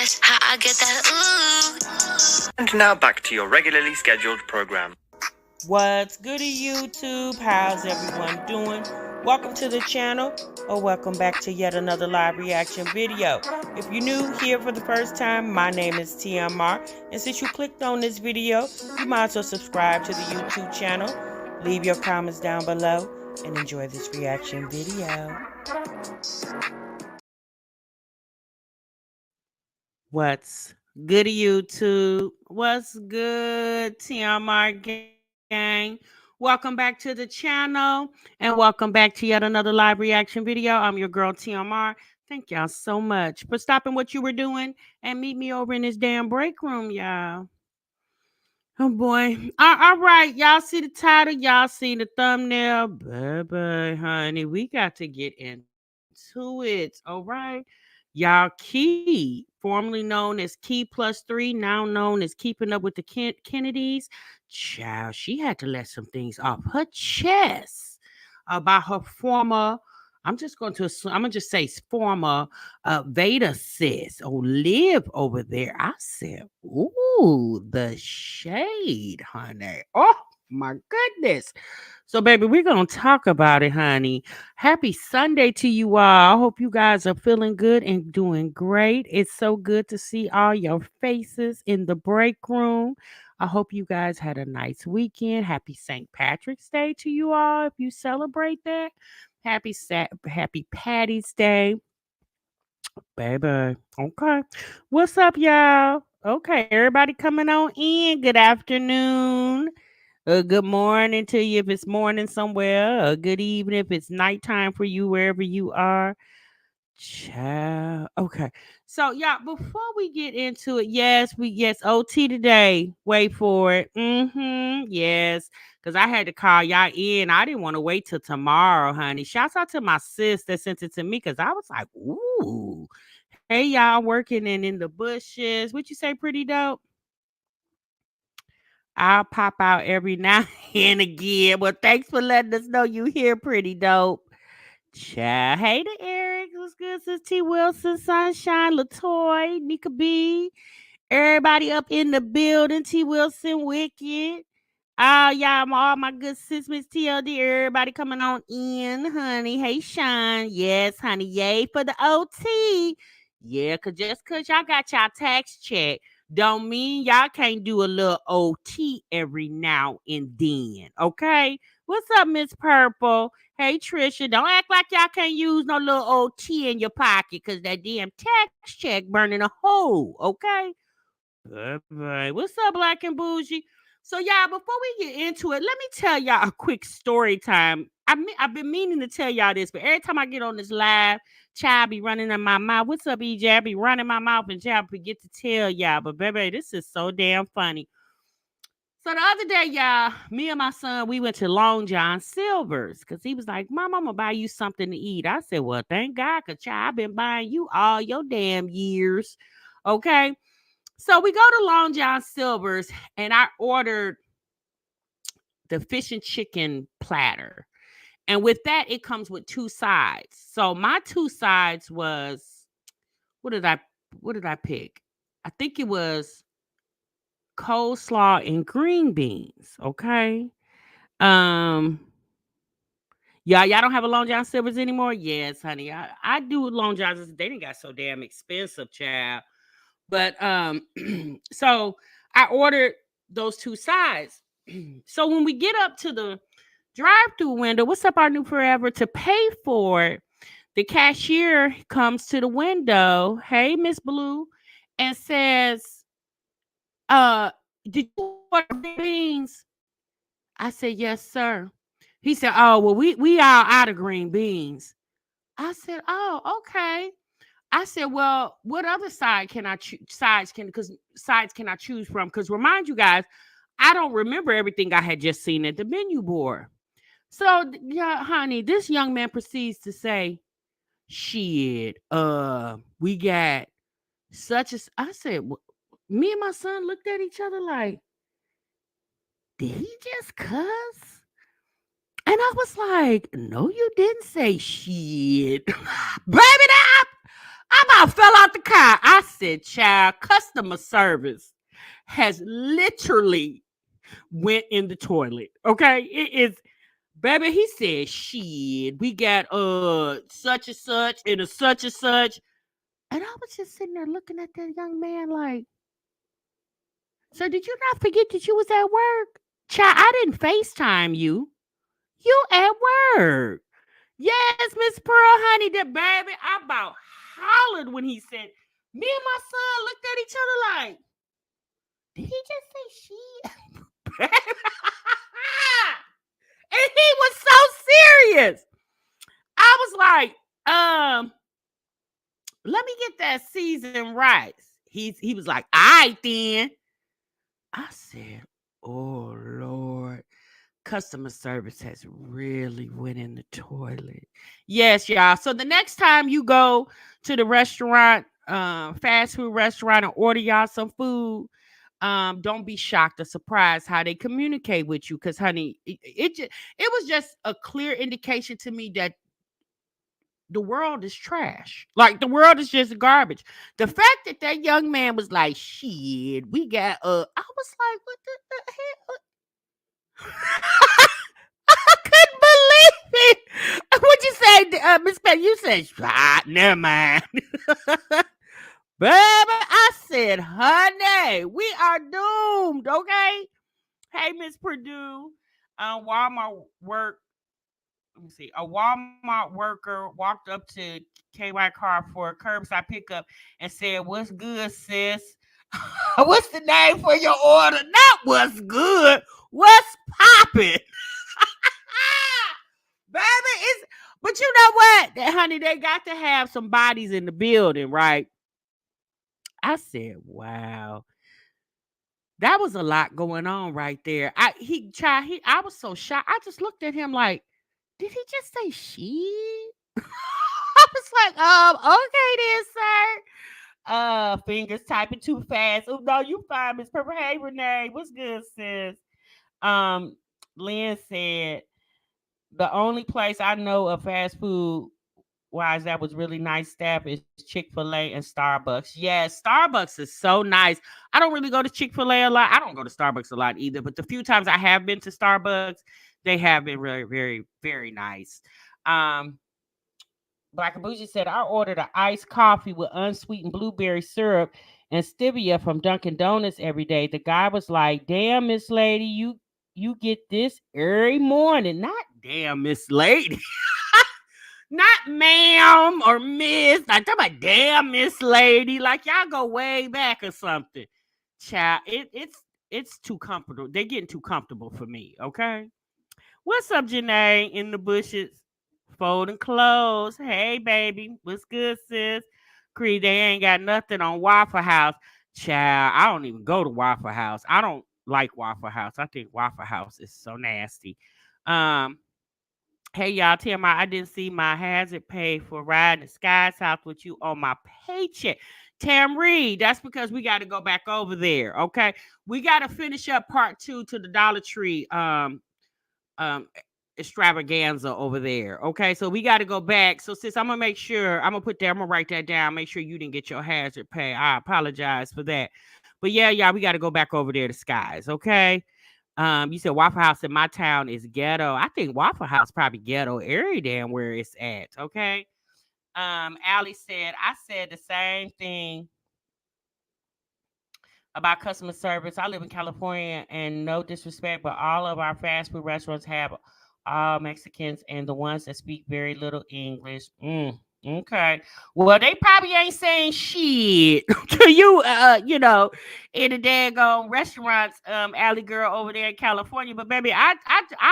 That's how I get that ooh. And now back to your regularly scheduled program. What's good, YouTube? How's everyone doing? Welcome to the channel, or welcome back to yet another live reaction video. If you're new here for the first time, my name is TMR, and since you clicked on this video, you might as well subscribe to the YouTube channel, leave your comments down below, and enjoy this reaction video. What's good, YouTube? What's good, TMR gang? Welcome back to the channel, and welcome back to yet another live reaction video. I'm your girl, TMR. Thank y'all so much for stopping what you were doing and meet me over in this damn break room, y'all. Oh, boy. All right. Y'all see the title. Y'all see the thumbnail. Baby, honey, we got to get into it. All right. Y'all, Key, formerly known as Key Plus 3, now known as Keeping Up with the Kennedys. Child, she had to let some things off her chest about her former, I'm just going to assume, I'm going to just say former Veda sis or live over there. I said, ooh, the shade, honey. Oh, my goodness. So, baby, we're going to talk about it, honey. Happy Sunday to you all. I hope you guys are feeling good and doing great. It's so good to see all your faces in the break room. I hope you guys had a nice weekend. Happy St. Patrick's Day to you all if you celebrate that. Happy Patty's Day. Baby. Okay. What's up, y'all? Okay, everybody coming on in. Good afternoon. Good morning to you if it's morning somewhere. Good evening if it's nighttime for you wherever you are. Child. Okay. So yeah, before we get into it, yes, OT today. Wait for it. Yes. Because I had to call y'all in. I didn't want to wait till tomorrow, honey. Shouts out to my sis that sent it to me because I was like, ooh. Hey, y'all working in the bushes. What you say, pretty dope? I'll pop out every now and again. Well, thanks for letting us know you here, pretty dope. Child. Hey to Eric. What's good, sis T. Wilson, Sunshine, Latoy, Nika B. Everybody up in the building. T. Wilson, Wicked. Y'all, all my good sis, Miss TLD. Everybody coming on in, honey. Hey, Sean. Yes, honey. Yay for the OT. Yeah, just cause y'all got y'all tax check don't mean y'all can't do a little OT every now and then. Okay? What's up, Miss Purple? Hey, Trisha. Don't act like y'all can't use no little OT in your pocket because that damn tax check burning a hole. Okay? Bye-bye. What's up, Black and Bougie? So, y'all, before we get into it, let me tell y'all a quick story time. I've been meaning to tell y'all this, but every time I get on this live, child be running in my mouth. What's up, EJ? I be running my mouth and child forget to tell y'all. But, baby, this is so damn funny. So, the other day, y'all, me and my son, we went to Long John Silver's because he was like, Mom, I'm going to buy you something to eat. I said, well, thank God, because, child, I've been buying you all your damn years. Okay? So we go to Long John Silver's and I ordered the fish and chicken platter. And with that, it comes with two sides. So my two sides was, what did I pick? I think it was coleslaw and green beans. Okay. Y'all don't have a Long John Silver's anymore? Yes, honey. I do Long John's. They didn't got so damn expensive, child. But so I ordered those two sides. So when we get up to the drive-through window, what's up, our new forever, to pay for it, the cashier comes to the window, hey, Miss Blue, and says, did you order beans? I said, yes, sir. He said, oh, well, we all out of green beans. I said, oh, okay. I said, well, what other side can I sides can I choose from? Because remind you guys, I don't remember everything I had just seen at the menu board. So, yeah, honey, this young man proceeds to say, shit, we got such as I said, me and my son looked at each other like, did he just cuss? And I was like, no, you didn't say shit. Baby, I about fell out the car. I said, child, customer service has literally went in the toilet. Okay. It is, baby. He said, shit, we got such and such and a such and such. And I was just sitting there looking at that young man like, so did you not forget that you was at work? Child, I didn't FaceTime you. You at work. Yes, Miss Pearl, honey, that baby. I about hollered when he said, me and my son looked at each other like, did he just say she? And he was so serious. I was like, let me get that seasoned rice. He was like, all right then. I said, oh Lord. Customer service has really went in the toilet. Yes, y'all. So the next time you go to the restaurant, fast food restaurant, and order y'all some food, don't be shocked or surprised how they communicate with you. Cause honey, it was just a clear indication to me that the world is trash. Like the world is just garbage. The fact that that young man was like, shit, we got I was like, what the hell? I couldn't believe it. What'd you say, Miss Pat? You said, never mind. Baby, I said, honey, we are doomed, okay? Hey, Miss Purdue, Walmart work. Let me see. A Walmart worker walked up to KY car for a curbside pickup and said, "What's good, sis? What's the name for your order? Not what's good. What's popping?" Baby, it's but you know what, honey, they got to have some bodies in the building, right? I said, wow, that was a lot going on right there. I was so shocked. I just looked at him like, did he just say she? I was like, okay then, sir. Fingers typing too fast. Oh no, you fine, Miss Purple. Hey, Renee, what's good, sis? Um, Lynn said the only place I know of fast food wise that was really nice staff is Chick-fil-A and Starbucks. Yes, Starbucks is so nice. I don't really go to Chick-fil-A a lot. I don't go to Starbucks a lot either, but the few times I have been to Starbucks, they have been really, very, very nice. Um, Black and Bougie said, I ordered an iced coffee with unsweetened blueberry syrup and stevia from Dunkin' Donuts every day. The guy was like, damn, Miss Lady, you get this every morning. Not damn, Miss Lady. Not ma'am or miss. Like, talking about damn, Miss Lady. Like, y'all go way back or something. Child, it's too comfortable. They're getting too comfortable for me, okay? What's up, Janae, in the bushes? Folding clothes. Hey, baby. What's good, sis? Creed, they ain't got nothing on Waffle House. Child, I don't even go to Waffle House. I don't like Waffle House. I think Waffle House is so nasty. Um, Hey y'all, tell my I didn't see my hazard pay for riding the Sky's house with you on my paycheck. Tam Reed, that's because we got to go back over there. Okay. We got to finish up part two to the Dollar Tree um extravaganza over there. Okay. So we got to go back. So sis, I'm gonna make sure I'm gonna write that down. Make sure you didn't get your hazard pay. I apologize for that. But yeah, y'all, we got to go back over there to Skies. Okay. You said Waffle House in my town is ghetto. I think Waffle House probably ghetto every damn where it's at. Okay. Allie said, I said the same thing about customer service. I live in California and no disrespect, but all of our fast food restaurants have all Mexicans and the ones that speak very little English. Okay. Well, they probably ain't saying shit to you, in the daggone restaurants, alley girl over there in California. But baby, I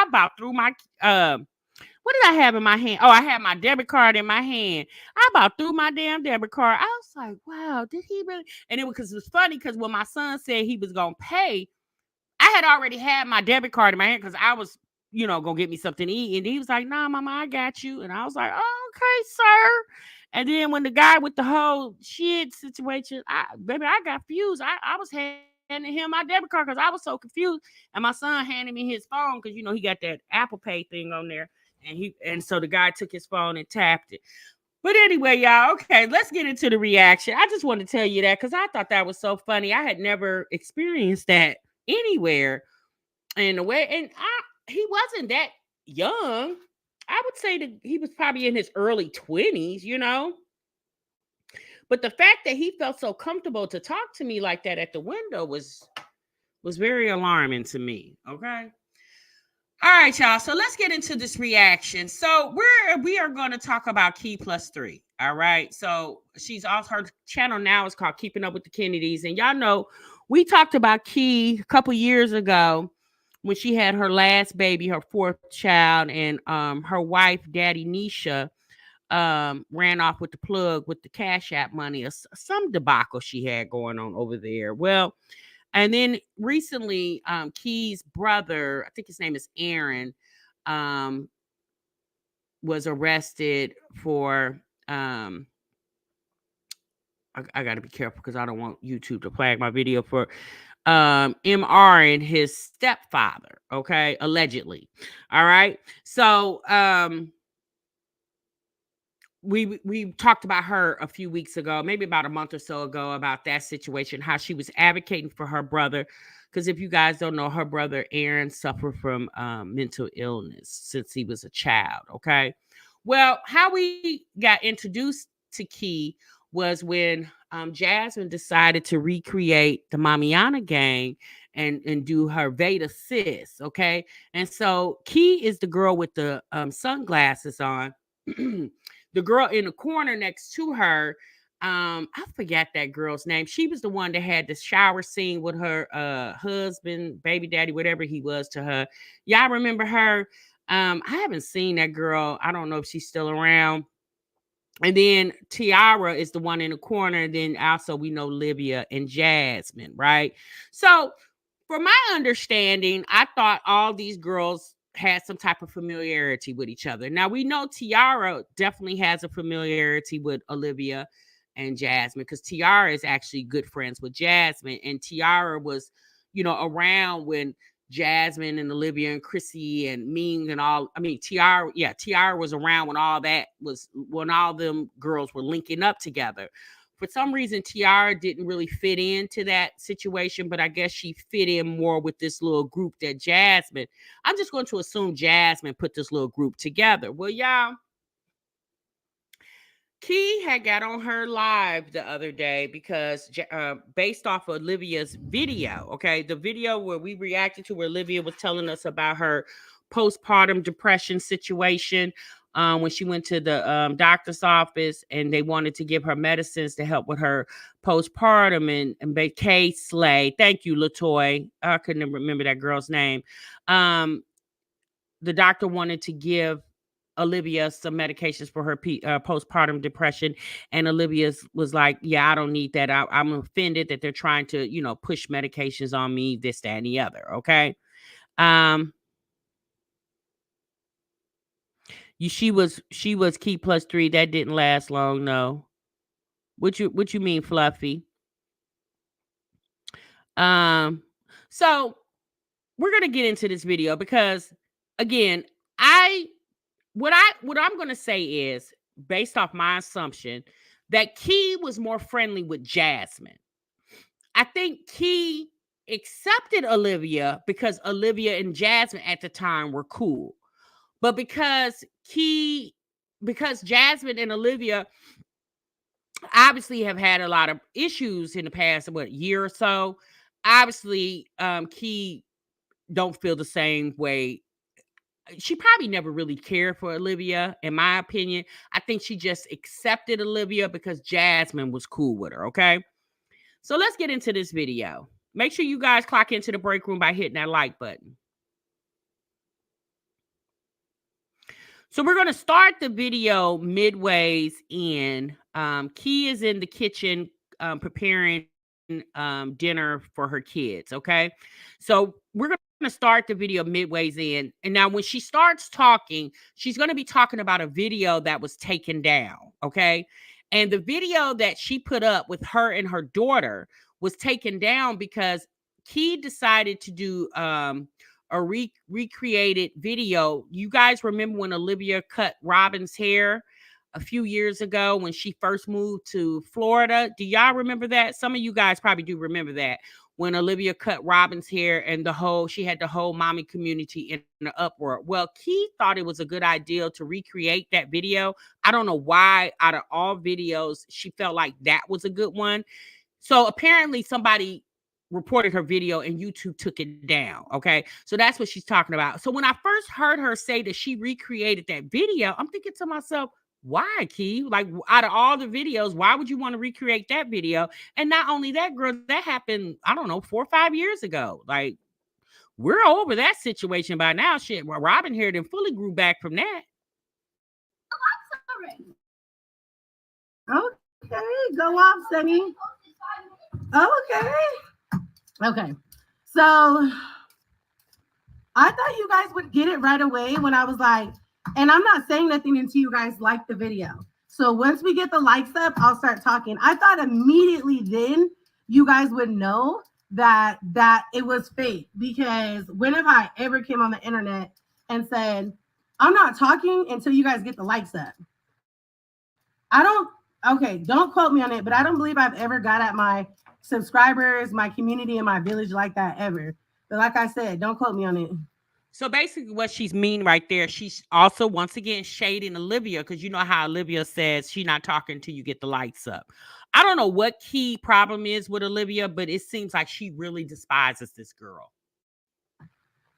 about threw my what did I have in my hand? Oh, I had my debit card in my hand. I about threw my damn debit card. I was like, wow, did he really? And it was funny because when my son said he was gonna pay, I had already had my debit card in my hand because I was, gonna get me something to eat. And he was like, nah, mama, I got you. And I was like, oh, okay, sir. And then when the guy with the whole shit situation, I got fused. I was handing him my debit card because I was so confused. And my son handed me his phone because he got that Apple Pay thing on there. And so the guy took his phone and tapped it. But anyway, y'all, okay, let's get into the reaction. I just want to tell you that because I thought that was so funny. I had never experienced that anywhere in a way. And he wasn't that young. I would say that he was probably in his early 20s, you know. But the fact that he felt so comfortable to talk to me like that at the window was very alarming to me. Okay. All right, y'all. So let's get into this reaction. So we are going to talk about Key Plus 3. All right. So she's also, her channel now is called Keeping Up with the Kennedys. And y'all know we talked about Key a couple years ago when she had her last baby, her fourth child, and her wife, Daddy Nisha, ran off with the plug with the Cash App money or some debacle she had going on over there. Well, and then recently, Key's brother, I think his name is Aaron, was arrested for I got to be careful because I don't want YouTube to flag my video for MR and his stepfather, okay, allegedly. All right. So we talked about her a few weeks ago, maybe about a month or so ago, about that situation, how she was advocating for her brother. Because if you guys don't know, her brother Aaron suffered from mental illness since he was a child. Okay. Well, how we got introduced to Key was when Jasmine decided to recreate the Mamiana gang and do her Veda sis. Okay. And so Key is the girl with the sunglasses on. The girl in the corner next to her, I forget that girl's name. She was the one that had the shower scene with her husband, baby daddy, whatever he was to her. Y'all remember her? I haven't seen that girl. I don't know if she's still around. And then Tiara is the one in the corner. And then also we know Livia and Jasmine, right? So from my understanding, I thought all these girls had some type of familiarity with each other. Now we know Tiara definitely has a familiarity with Olivia and Jasmine because Tiara is actually good friends with Jasmine, and Tiara was, around when Jasmine and Olivia and Chrissy and Ming and all. I mean, Tiara was around when all them girls were linking up together. For some reason, Tiara didn't really fit into that situation, but I guess she fit in more with this little group that Jasmine. I'm just going to assume Jasmine put this little group together. Well, y'all, Key had got on her live the other day because based off of Olivia's video, okay, the video where we reacted to where Olivia was telling us about her postpartum depression situation when she went to the doctor's office and they wanted to give her medicines to help with her postpartum and Kay Slay. Thank you, Latoy. I couldn't remember that girl's name. The doctor wanted to give Olivia some medications for her postpartum depression, and Olivia was like, "Yeah, I don't need that. I'm offended that they're trying to, push medications on me, this, that, and the other." Okay. She was Key Plus 3. That didn't last long. No. What you mean, Fluffy? So we're gonna get into this video because, again, what I'm gonna say is, based off my assumption, that Key was more friendly with Jasmine. I think Key accepted Olivia because Olivia and Jasmine at the time were cool. But because Jasmine and Olivia obviously have had a lot of issues in the past, year or so, obviously Key don't feel the same way. She probably never really cared for Olivia, in my opinion. I think she just accepted Olivia because Jasmine was cool with her, okay? So let's get into this video. Make sure you guys clock into the break room by hitting that like button. So we're going to start the video midways in. Key is in the kitchen preparing dinner for her kids, okay? So we're going to start the video midways in. And now when she starts talking, she's going to be talking about a video that was taken down, okay? And the video that she put up with her and her daughter was taken down because Key decided to do a recreated video. You guys remember when Olivia cut Robin's hair a few years ago when she first moved to Florida. Do y'all remember that? Some of you guys probably do remember that, when Olivia cut Robin's hair and she had the whole mommy community in an uproar. Well, Key thought it was a good idea to recreate that video. I don't know why out of all videos, she felt like that was a good one. So apparently somebody reported her video and YouTube took it down. Okay. So that's what she's talking about. So when I first heard her say that she recreated that video, I'm thinking to myself, why, Key? Like, out of all the videos, why would you want to recreate that video? And not only that, girl, that happened, I don't know, 4 or 5 years ago. Like, we're over that situation by now. Shit, well, Robin here then fully grew back from that. Okay, go off, Sunny. Okay. So I thought you guys would get it right away when I was like, and I'm not saying nothing until you guys like the video. So once we get the likes up, I'll start talking. I thought immediately then you guys would know that it was fake, because when have I ever came on the internet and said, I'm not talking until you guys get the likes up? Don't quote me on it, but I don't believe I've ever got at my subscribers, my community, and my village like that ever. But like I said, don't quote me on it. So basically what she's mean right there, she's also once again shading Olivia, because you know how Olivia says she's not talking till you get the lights up. I don't know what Key problem is with Olivia, but it seems like she really despises this girl.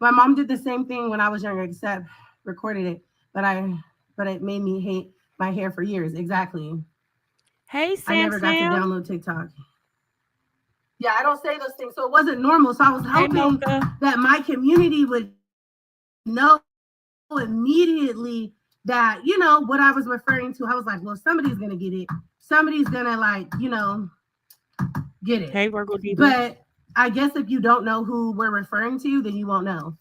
My mom did the same thing when I was younger, except recorded it, but it made me hate my hair for years. Exactly. Hey, Sam. I never got to download TikTok. Yeah, I don't say those things, so it wasn't normal. So I was hoping that my community would know immediately that, you know, what I was referring to. I was like, well, somebody's gonna get it. Somebody's gonna, like, you know, get it. Hey, Virgo Diva. But I guess if you don't know who we're referring to, then you won't know.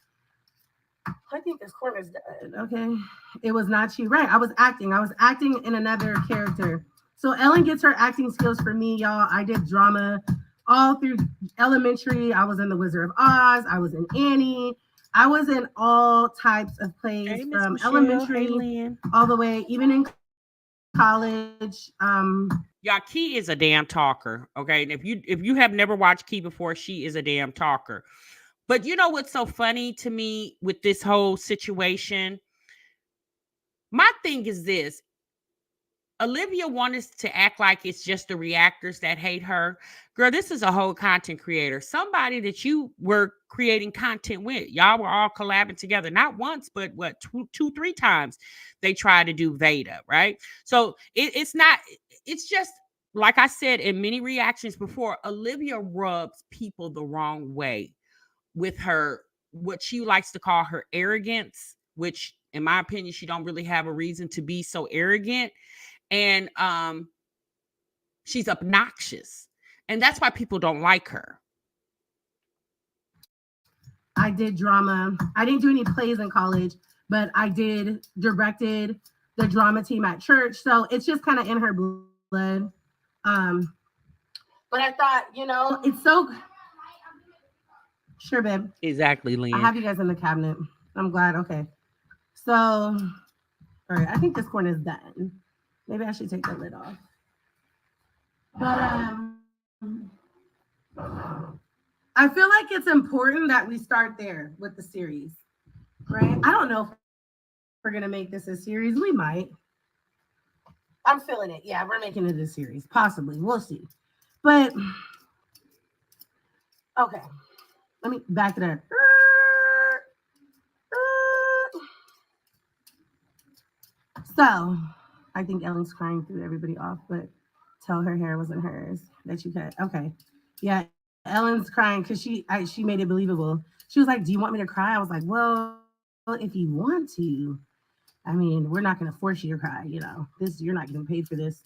I think this corner's dead. Okay. It was not you. Right. I was acting in another character. So Ellen gets her acting skills for me, y'all. I did drama all through elementary. I was in The Wizard of Oz. I was in Annie. I was in all types of plays, from elementary all the way, even in college. Y'all, Key is a damn talker. Okay. And if you have never watched Key before, she is a damn talker. But you know what's so funny to me with this whole situation? My thing is this. Olivia wants to act like it's just the reactors that hate her. Girl, this is a whole content creator. Somebody that you were creating content with. Y'all were all collabing together. Not once, but what, two, 3 times they tried to do Veda, right? So it's just, like I said in many reactions before, Olivia rubs people the wrong way with her, what she likes to call her arrogance, which in my opinion, she don't really have a reason to be so arrogant. And she's obnoxious. And that's why people don't like her. I did drama. I didn't do any plays in college, but I directed the drama team at church. So it's just kind of in her blood. But I thought, you know, it's so... Sure, babe. Exactly, Lynn. I have you guys in the cabinet. I'm glad. Okay. So, all right. I think this corner is done. Maybe I should take the lid off. But I feel like it's important that we start there with the series, right? I don't know if we're going to make this a series. We might. I'm feeling it. Yeah, we're making it a series. Possibly. We'll see. But, okay. Let me back it up. So, I think Ellen's crying through everybody off, but tell her hair wasn't hers that you cut. Okay. Yeah, Ellen's crying because she made it believable. She was like, do you want me to cry? I was like, well, if you want to. I mean, we're not going to force you to cry, you know. You're not getting paid for this.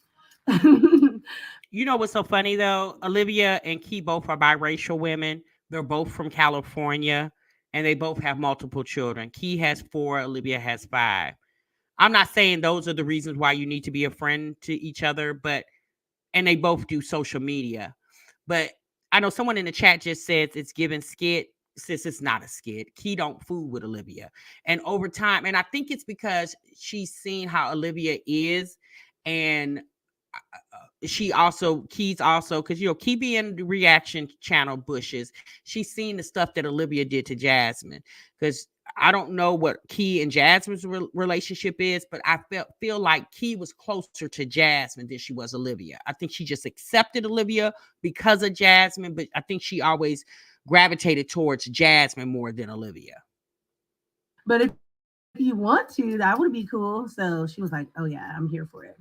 You know what's so funny, though? Olivia and Key both are biracial women. They're both from California, and they both have multiple children. Key has 4, Olivia has 5. I'm not saying those are the reasons why you need to be a friend to each other, and they both do social media. But I know someone in the chat just says it's giving skit. Sis, it's not a skit. Key don't fool with Olivia. And over time, and I think it's because she's seen how Olivia is, And Key's also, because Key be in the reaction channel bushes. She's seen the stuff that Olivia did to Jasmine. Because I don't know what Key and Jasmine's relationship is, but I feel like Key was closer to Jasmine than she was Olivia. I think she just accepted Olivia because of Jasmine, but I think she always gravitated towards Jasmine more than Olivia. But if you want to, that would be cool. So she was like, oh yeah, I'm here for it.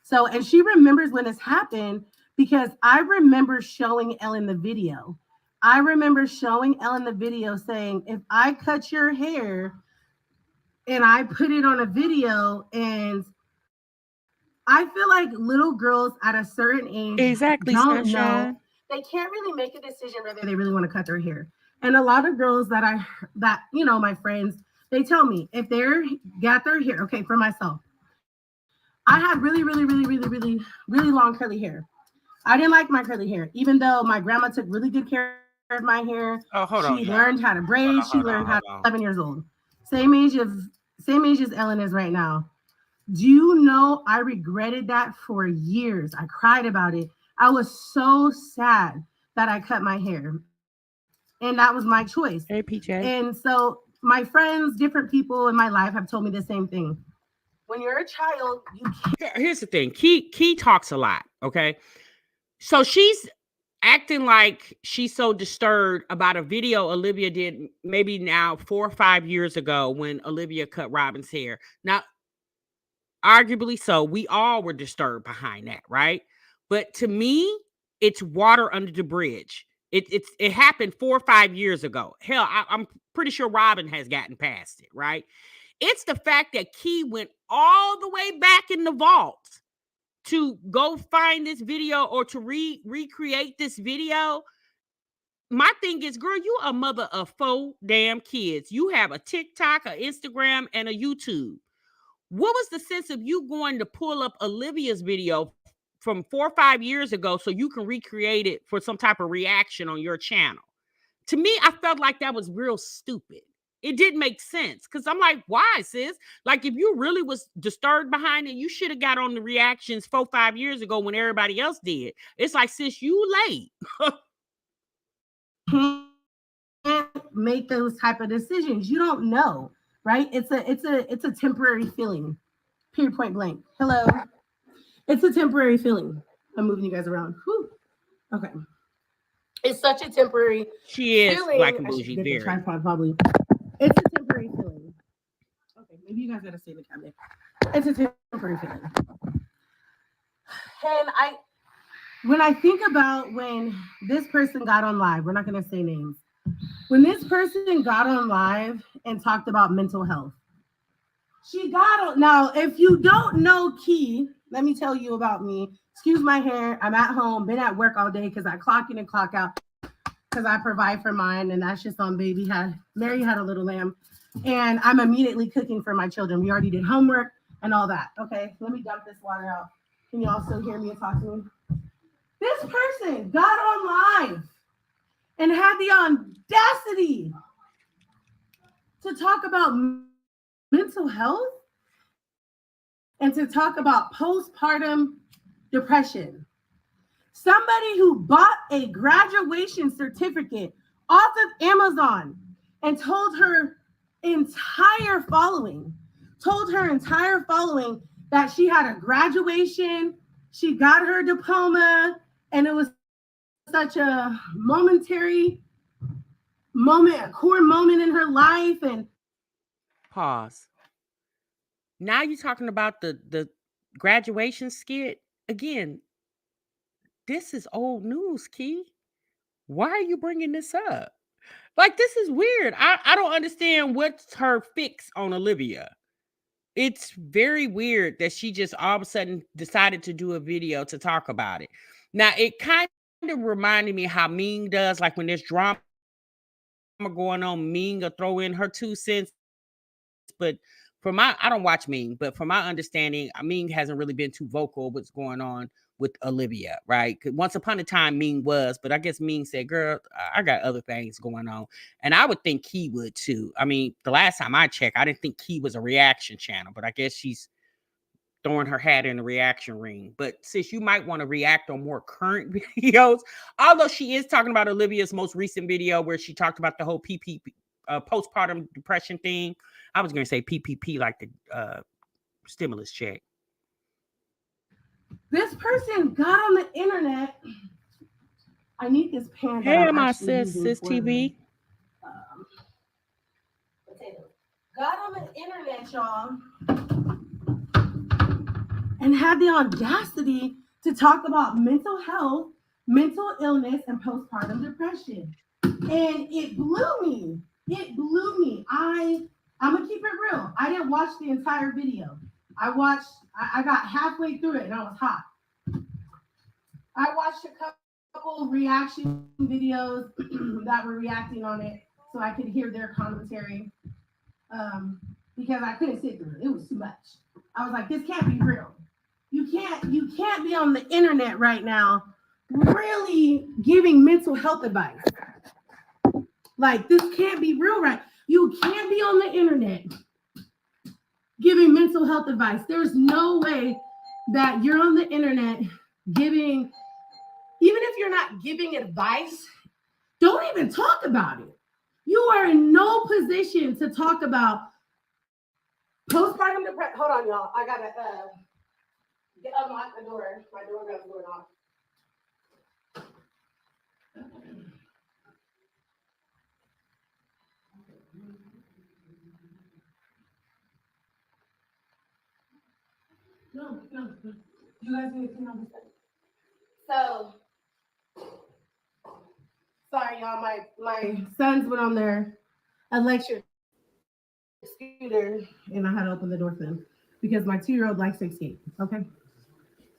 So, and she remembers when this happened because I remember showing Ellen the video. I remember showing Ellen the video saying, if I cut your hair and I put it on a video, and I feel like little girls at a certain age don't know. They can't really make a decision whether they really want to cut their hair. And a lot of girls that my friends, they tell me if they're got their hair, okay, for myself, I had really, really, really, really, really, really long curly hair. I didn't like my curly hair, even though my grandma took really good care of my hair. She learned how to braid. She learned how to 11 years old. Same age as Ellen is right now. Do you know I regretted that for years? I cried about it. I was so sad that I cut my hair. And that was my choice. Hey, PJ. And so my friends, different people in my life have told me the same thing. When you're a child, you can't. Here's the thing. Key talks a lot, okay? So she's acting like she's so disturbed about a video Olivia did maybe now 4 or 5 years ago when Olivia cut Robin's hair. Now, arguably so, we all were disturbed behind that, right? But to me, it's water under the bridge. It happened 4 or 5 years ago. Hell, I'm pretty sure Robin has gotten past it, right? It's the fact that Key went all the way back in the vault to go find this video or to recreate this video. My thing is, girl, you a mother of 4 damn kids. You have a TikTok, an Instagram, and a YouTube. What was the sense of you going to pull up Olivia's video from 4 or 5 years ago so you can recreate it for some type of reaction on your channel? To me, I felt like that was real stupid. It didn't make sense because I'm like, why, sis? Like, if you really was disturbed behind it, you should have got on the reactions 4 or 5 years ago when everybody else did. It's like, sis, you late. Can't make those type of decisions. You don't know, right? It's a temporary feeling. Period, point blank. Hello. It's a temporary feeling. I'm moving you guys around. Whew. Okay. It's such a temporary feeling. Black and bougie, very. Tripod, probably. It's a temporary feeling. Okay, maybe you guys gotta stay in the cabinet. It's a temporary feeling. And when I think about when this person got on live, we're not gonna say names. When this person got on live and talked about mental health, she got on. Now, if you don't know Key, let me tell you about me. Excuse my hair. I'm at home, been at work all day because I clock in and clock out because I provide for mine, and that's just on baby. Mary had a little lamb, and I'm immediately cooking for my children. We already did homework and all that. Okay, let me dump this water out. Can you all still hear me and talk to me? This person got on live and had the audacity to talk about mental health and to talk about postpartum depression. Somebody who bought a graduation certificate off of Amazon and told her entire following that she had a graduation, she got her diploma, and it was such a momentary moment, a core moment in her life. And pause. Now you're talking about the graduation skit again. This is old news, Key. Why are you bringing this up? Like, this is weird. I don't understand what's her fix on Olivia. It's very weird that she just all of a sudden decided to do a video to talk about it. Now, it kind of reminded me how Ming does, like when there's drama going on, Ming will throw in her 2 cents. But I don't watch Ming, but from my understanding, Ming hasn't really been too vocal what's going on with Olivia, right? Once upon a time, Ming was, but I guess Ming said, girl, I got other things going on. And I would think Key would too. I mean, the last time I checked, I didn't think Key was a reaction channel, but I guess she's throwing her hat in the reaction ring. But sis, you might want to react on more current videos. Although she is talking about Olivia's most recent video where she talked about the whole PPP, postpartum depression thing. I was going to say PPP like the stimulus check. This person got on the internet. I need this pen. Hey, my sis TV. Got on the internet, y'all, and had the audacity to talk about mental health, mental illness, and postpartum depression. And it blew me. It blew me. I'm gonna keep it real. I didn't watch the entire video. I got halfway through it and I was hot. I watched a couple reaction videos that were reacting on it so I could hear their commentary. Because I couldn't sit through it. It was too much. I was like, this can't be real. You can't be on the internet right now really giving mental health advice. Like, this can't be real, right? You can't be on the internet giving mental health advice. There's no way that you're on the internet giving, even if you're not giving advice, don't even talk about it. You are in no position to talk about postpartum depression. Hold on, y'all. I gotta unlock the door. My doorbell's going off. No. You guys need to turn on the stuff. So, sorry, y'all. My sons went on their electric scooter, and I had to open the door for them because my 2-year-old likes to escape. Okay.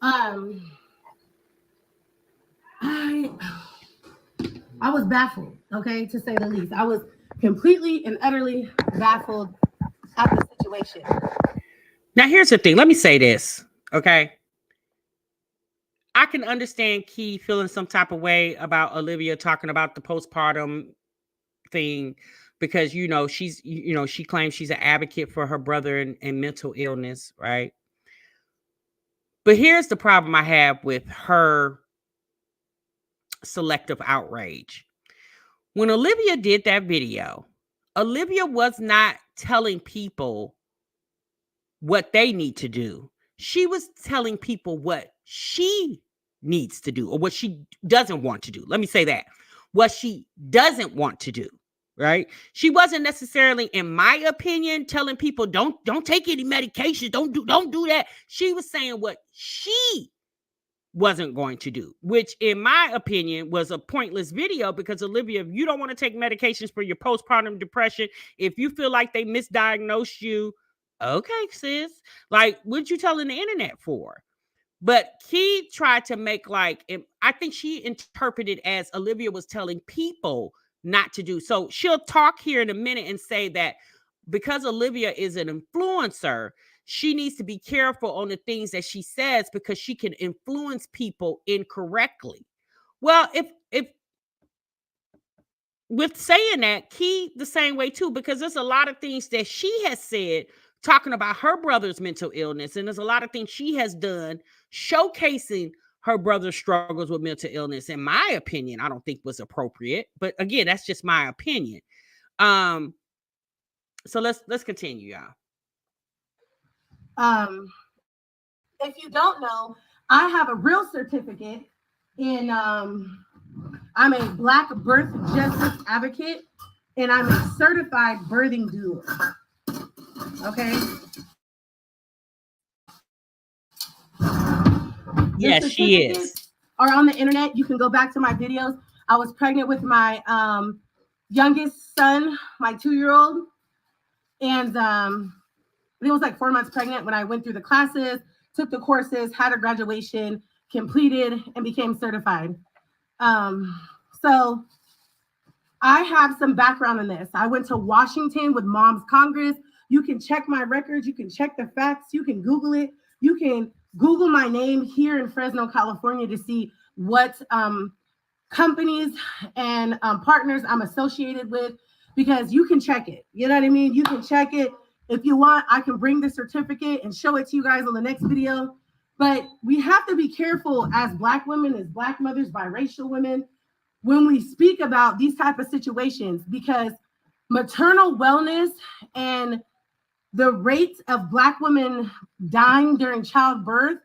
I was baffled. Okay, to say the least. I was completely and utterly baffled at the situation. Now, here's the thing. Let me say this, okay? I can understand Key feeling some type of way about Olivia talking about the postpartum thing because, she claims she's an advocate for her brother and mental illness, right? But here's the problem I have with her selective outrage. When Olivia did that video, Olivia was not telling people what they need to do. She was telling people what she needs to do or what she doesn't want to do. Let me say that. What she doesn't want to do, right? She wasn't necessarily, in my opinion, telling people don't take any medication, don't do that. She was saying what she wasn't going to do, which in my opinion was a pointless video because Olivia, if you don't want to take medications for your postpartum depression, if you feel like they misdiagnosed you, okay, sis, like, what you telling the internet for? But Key tried to make I think she interpreted as Olivia was telling people not to do. So she'll talk here in a minute and say that because Olivia is an influencer, she needs to be careful on the things that she says because she can influence people incorrectly. Well, if with saying that, Key the same way too, because there's a lot of things that she has said talking about her brother's mental illness, and there's a lot of things she has done showcasing her brother's struggles with mental illness. In my opinion, I don't think was appropriate, but again, that's just my opinion. So let's continue, y'all. If you don't know, I have a real certificate in I'm a Black birth justice advocate, and I'm a certified birthing doula. Okay. Yes, she is. Are on the internet. You can go back to my videos. I was pregnant with my youngest son, my 2-year-old, and it was like 4 months pregnant when I went through the classes, took the courses, had a graduation, completed, and became certified. So I have some background in this. I went to Washington with Moms Congress. You can check my records. You can check the facts. You can Google it. You can Google my name here in Fresno, California to see what companies and partners I'm associated with, because you can check it. You know what I mean? You can check it. If you want, I can bring the certificate and show it to you guys on the next video. But we have to be careful as Black women, as Black mothers, biracial women, when we speak about these type of situations, because maternal wellness and the rate of Black women dying during childbirth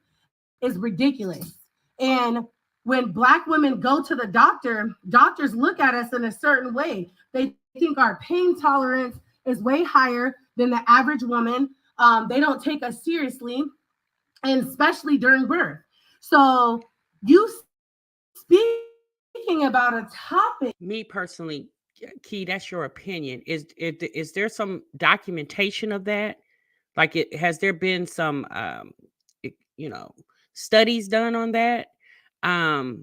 is ridiculous. And when Black women go to the doctor, doctors look at us in a certain way. They think our pain tolerance is way higher than the average woman. They don't take us seriously, and especially during birth. So you speaking about a topic. Me personally, Key, that's your opinion. Is there some documentation of that? Like, has there been some, studies done on that? I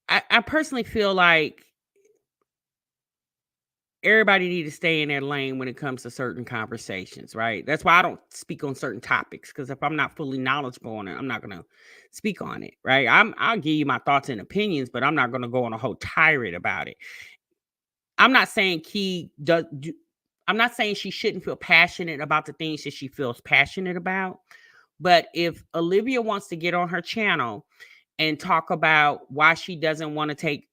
I personally feel like everybody need to stay in their lane when it comes to certain conversations, right? That's why I don't speak on certain topics, because if I'm not fully knowledgeable on it, I'm not going to speak on it, right? I'll give you my thoughts and opinions, but I'm not going to go on a whole tirade about it. I'm not saying I'm not saying she shouldn't feel passionate about the things that she feels passionate about, but if Olivia wants to get on her channel and talk about why she doesn't want to take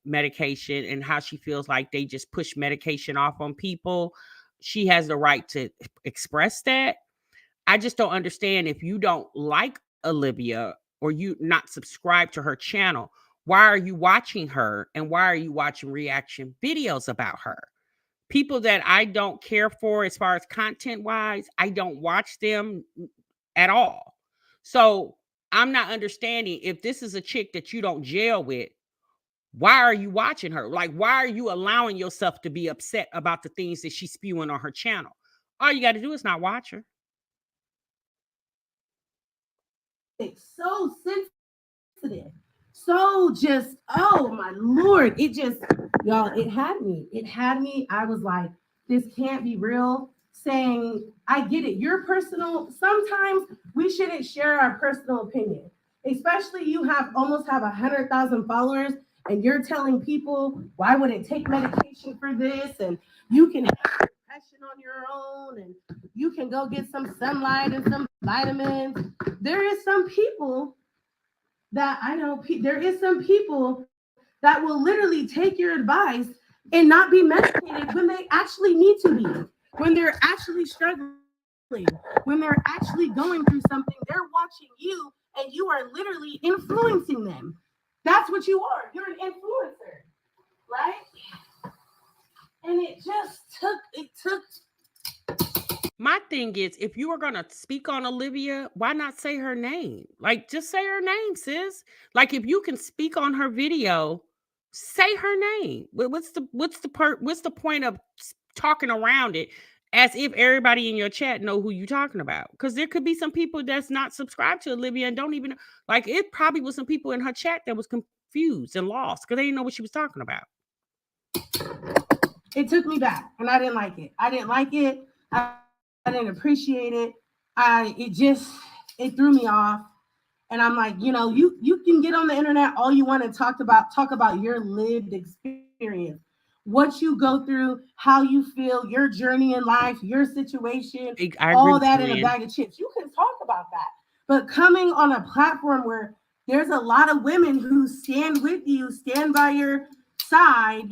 medication and how she feels like they just push medication off on people, she has the right to express that. I just don't understand, if you don't like Olivia or you not subscribe to her channel, why are you watching her and why are you watching reaction videos about her? People that I don't care for as far as content wise, I don't watch them at all. So I'm not understanding, if this is a chick that you don't gel with, why are you watching her? Like, why are you allowing yourself to be upset about the things that she's spewing on her channel? All you got to do is not watch her. It's so sensitive. So just, oh my Lord. It just, y'all, it had me. It had me. I was like, this can't be real. Saying, I get it. Your personal, sometimes we shouldn't share our personal opinion. Especially you almost have 100,000 followers and you're telling people, why would it take medication for this? And you can have depression on your own and you can go get some sunlight and some vitamins. There is some people that I know, there is some people that will literally take your advice and not be medicated when they actually need to be, when they're actually struggling, when they're actually going through something. They're watching you and you are literally influencing them. That's what you are. You're an influencer, right? And it just took. My thing is, if you are going to speak on Olivia, why not say her name? Like, just say her name, sis. Like, if you can speak on her video, say her name. What's the point of talking around it as if everybody in your chat know who you're talking about? Because there could be some people that's not subscribed to Olivia and don't even, like, it probably was some people in her chat that was confused and lost because they didn't know what she was talking about. It took me back and I didn't like it. I didn't appreciate it. It threw me off. And I'm like, you can get on the internet all you want and talk about your lived experience, what you go through, how you feel, your journey in life, your situation, all that in a bag of chips. You can talk about that. But coming on a platform where there's a lot of women who stand with you, stand by your side,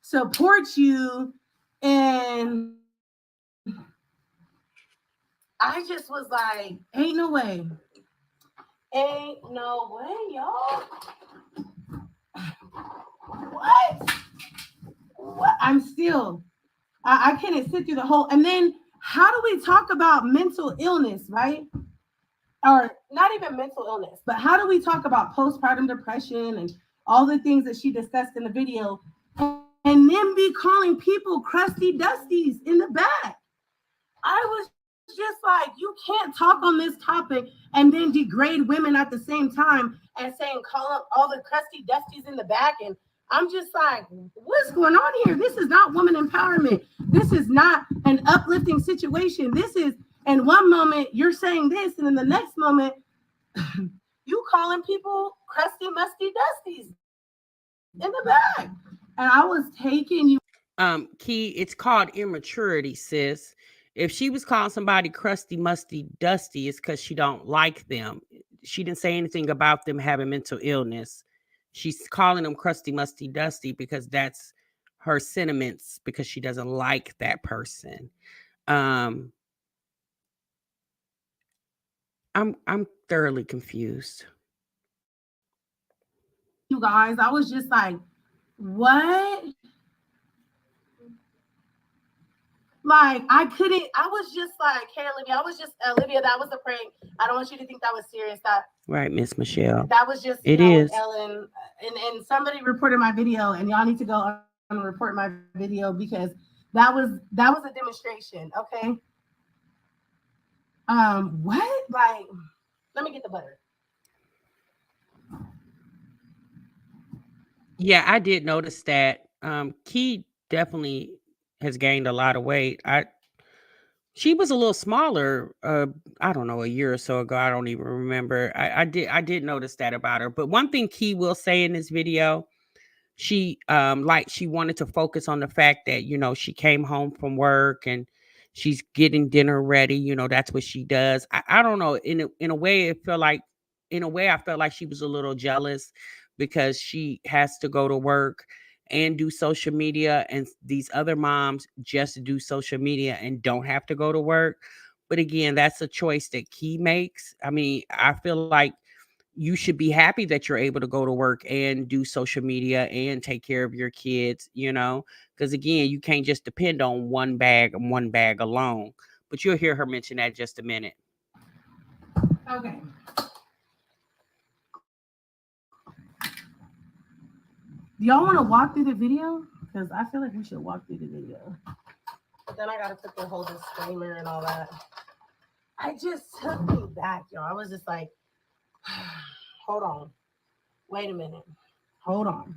support you, and I just was like, ain't no way. Ain't no way, y'all. What? I can't sit through the whole. And then how do we talk about mental illness, right? Or not even mental illness, but how do we talk about postpartum depression and all the things that she discussed in the video, and then be calling people crusty dusties in the back? I was just like, you can't talk on this topic and then degrade women at the same time and call up all the crusty dusties in the back. And I'm just like, what's going on here? This is not woman empowerment. This is not an uplifting situation. This is, in one moment you're saying this, and in the next moment you calling people crusty, musty dusties in the back. And I was taking you. Key, it's called immaturity, sis. If she was calling somebody crusty, musty, dusty, it's because she don't like them. She didn't say anything about them having mental illness. She's calling them crusty, musty, dusty because that's her sentiments because she doesn't like that person. Um, I'm thoroughly confused. You guys, I was just like, what? Like, I couldn't, I was just like, hey, Olivia, I was just, Olivia, that was a prank. I don't want you to think that was serious. Right, Miss Michelle. That was just, It with is. Ellen. And somebody reported my video, and y'all need to go and report my video because that was a demonstration, okay? What? Like, let me get the butter. Yeah, I did notice that. Key definitely has gained a lot of weight. She was a little smaller, I don't know, a year or so ago. I don't even remember. I did notice that about her. But one thing Key will say in this video, she wanted to focus on the fact that, she came home from work and she's getting dinner ready. That's what she does. I don't know. In a way, I felt like she was a little jealous because she has to go to work and do social media, and these other moms just do social media and don't have to go to work. But again, that's a choice that Key makes. I mean, I feel like you should be happy that you're able to go to work and do social media and take care of your kids, because again, you can't just depend on one bag and one bag alone. But you'll hear her mention that in just a minute. Okay. Do y'all want to walk through the video? Because I feel like we should walk through the video. But then I got to put the whole disclaimer and all that. I just took me back, y'all. I was just like, hold on. Wait a minute. Hold on.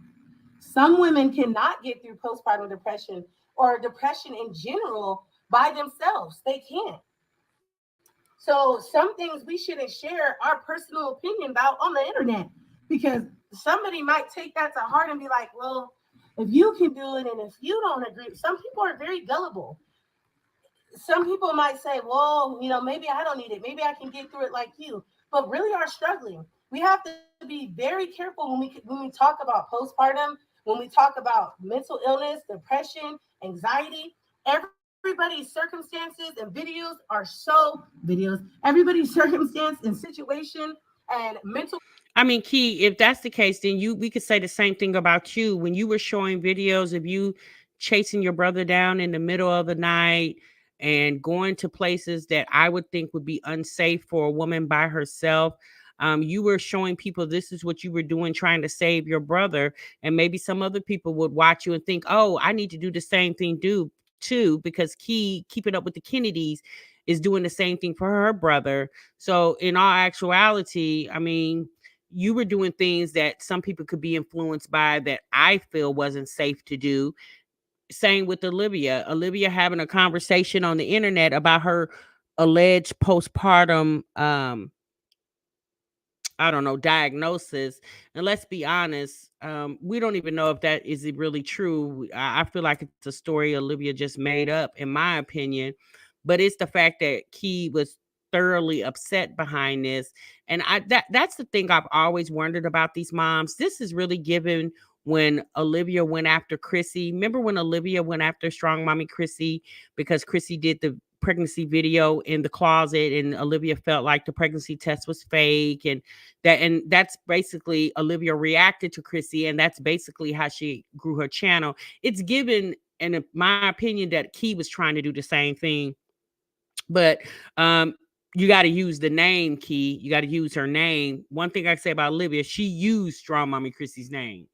Some women cannot get through postpartum depression or depression in general by themselves. They can't. So some things we shouldn't share our personal opinion about on the internet because somebody might take that to heart and be like, well, if you can do it and if you don't agree, some people are very gullible. Some people might say, well, maybe I don't need it. Maybe I can get through it like you, but really are struggling. We have to be very careful when we talk about postpartum, when we talk about mental illness, depression, anxiety. Everybody's circumstances and videos are everybody's circumstance and situation and mental. I mean, Key, if that's the case, then we could say the same thing about you. When you were showing videos of you chasing your brother down in the middle of the night and going to places that I would think would be unsafe for a woman by herself. You were showing people this is what you were doing, trying to save your brother. And maybe some other people would watch you and think, oh, I need to do the same thing too, because Key, keeping up with the Kennedys, is doing the same thing for her brother. So in all actuality, I mean, you were doing things that some people could be influenced by that I feel wasn't safe to do. Same with Olivia. Olivia having a conversation on the internet about her alleged postpartum I don't know, diagnosis. And let's be honest, we don't even know if that is really true. I feel like it's a story Olivia just made up, in my opinion. But it's the fact that Key was thoroughly upset behind this. And that's the thing I've always wondered about these moms. This is really given when Olivia went after Chrissy. Remember when Olivia went after Strong Mommy Chrissy because Chrissy did the pregnancy video in the closet and Olivia felt like the pregnancy test was fake, and that's basically Olivia reacted to Chrissy, and that's basically how she grew her channel. It's given, in my opinion, that Key was trying to do the same thing, but you got to use the name Key. You got to use her name. One thing I can say about Olivia, she used Strong Mommy Chrissy's name.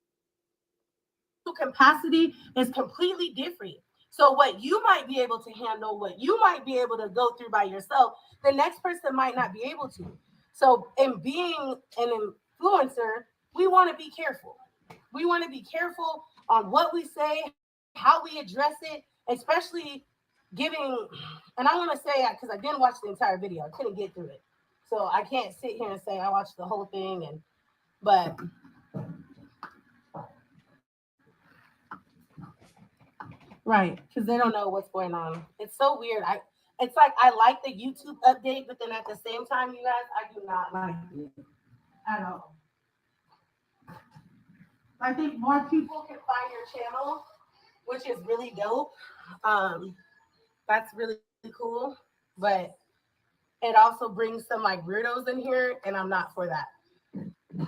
Capacity is completely different. So what you might be able to handle, what you might be able to go through by yourself, the next person might not be able to. So in being an influencer, we want to be careful. We want to be careful on what we say, how we address it, especially giving, and I want to say that because I didn't watch the entire video. I couldn't get through it. So I can't sit here and say I watched the whole thing, but Right, because they don't know what's going on. It's so weird. It's like I like the YouTube update, but then at the same time, you guys, I do not like it at all. I think more people can find your channel, which is really dope. Um, that's really cool, but it also brings some like weirdos in here, and I'm not for that.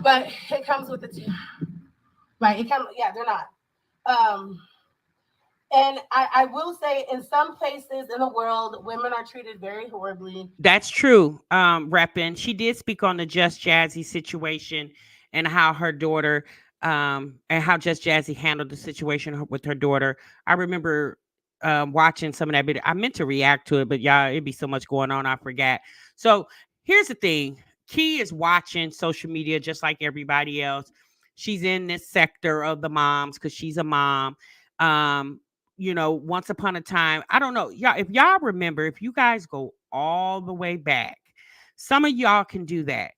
But it comes with right. It comes, yeah, they're not. Um, And I will say, in some places in the world, women are treated very horribly. That's true. Reppin. She did speak on the Just Jazzy situation and how her daughter, and how Just Jazzy handled the situation with her daughter. I remember watching some of that video. I meant to react to it, but y'all, it'd be so much going on, I forgot. So here's the thing. Key is watching social media just like everybody else. She's in this sector of the moms because she's a mom. Um, once upon a time, I don't know, y'all, if y'all remember, if you guys go all the way back, some of y'all can do that.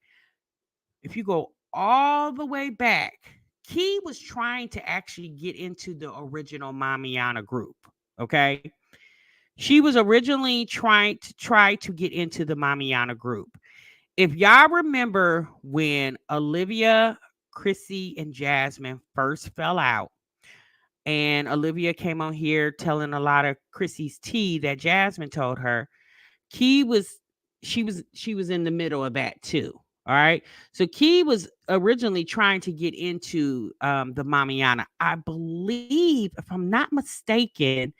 If you go all the way back, Key was trying to actually get into the original Mamiana group. Okay. She was originally trying to get into the Mamiana group. If y'all remember when Olivia, Chrissy, and Jasmine first fell out, and Olivia came on here telling a lot of Chrissy's tea that Jasmine told her. Key was she was in the middle of that too. All right. So Key was originally trying to get into the Mamiana. I believe, if I'm not mistaken,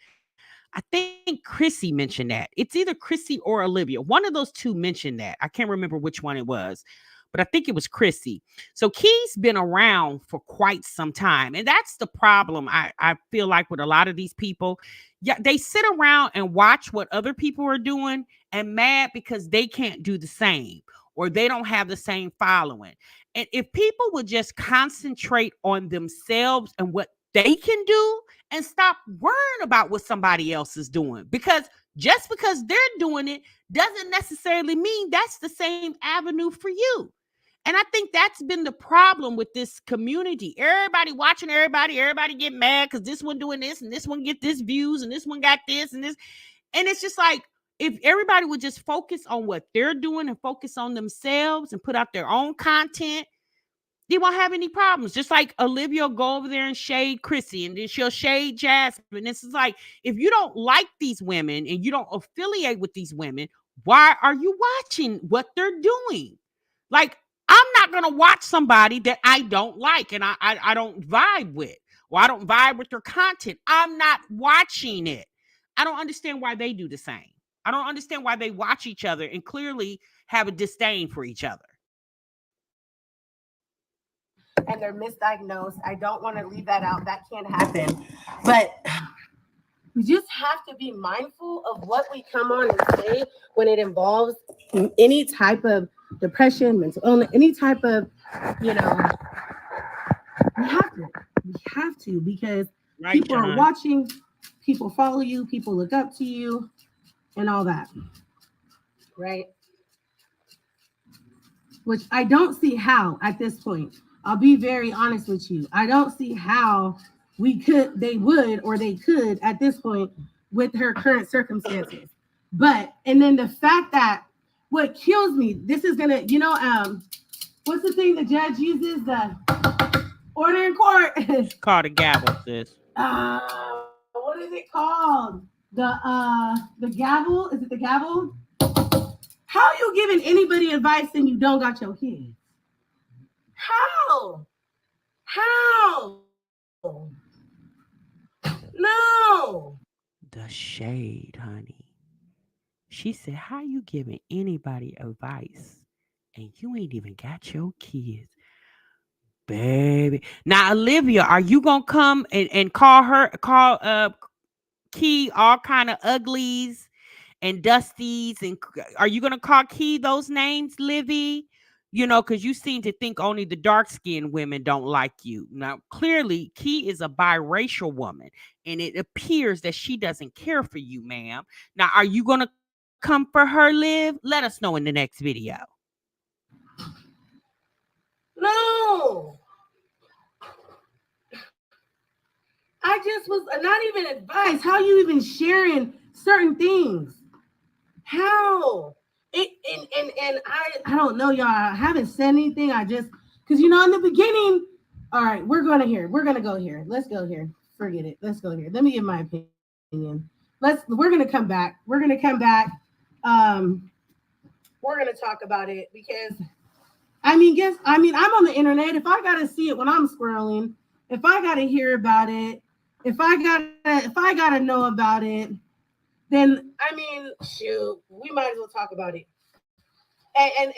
I think Chrissy mentioned that. It's either Chrissy or Olivia. One of those two mentioned that. I can't remember which one it was, but I think it was Chrissy. So Key's been around for quite some time. And that's the problem I feel like with a lot of these people. Yeah, they sit around and watch what other people are doing and mad because they can't do the same or they don't have the same following. And if people would just concentrate on themselves and what they can do and stop worrying about what somebody else is doing, because just because they're doing it doesn't necessarily mean that's the same avenue for you. And I think that's been the problem with this community. Everybody watching everybody get mad because this one doing this and this one get this views and this one got this and this. And it's just like, if everybody would just focus on what they're doing and focus on themselves and put out their own content, they won't have any problems. Just like Olivia will go over there and shade Chrissy, and then she'll shade Jasmine. This is like, if you don't like these women and you don't affiliate with these women, why are you watching what they're doing? Like, I'm not gonna watch somebody that I don't like and I don't vibe with, or I don't vibe with their content. I'm not watching it. I don't understand why they do the same. I don't understand why they watch each other and clearly have a disdain for each other. And they're misdiagnosed. I don't want to leave that out. That can't happen. But we just have to be mindful of what we come on and say when it involves any type of depression, mental illness, any type of, we have to. We have to, because people are watching, people follow you, people look up to you, and all that. Right? Which I don't see how at this point. I'll be very honest with you. I don't see how they could at this point with her current circumstances. And then the fact that what kills me, this is gonna, what's the thing the judge uses? The order in court. It's called a gavel, sis. What is it called? The gavel? Is it the gavel? How are you giving anybody advice and you don't got your kids? How? No. The shade, honey. She said, how you giving anybody advice and you ain't even got your kids? Baby. Now, Olivia, are you gonna come and call Key all kind of uglies and dusties, and are you gonna call Key those names, Livy? Because you seem to think only the dark-skinned women don't like you. Now, clearly, Key is a biracial woman, and it appears that she doesn't care for you, ma'am. Now, are you gonna come for her, Liv? Let us know in the next video. No. I just was not even advice. How you even sharing certain things? How? I don't know, y'all. I haven't said anything. I just because in the beginning. All right, we're gonna go here. Let's go here. Forget it. Let's go here. Let me give my opinion. We're gonna come back. We're gonna come back. Um, we're gonna talk about it because I'm on the internet. If I gotta see it when I'm scrolling, if I gotta hear about it, if I gotta know about it, then shoot, we might as well talk about it. And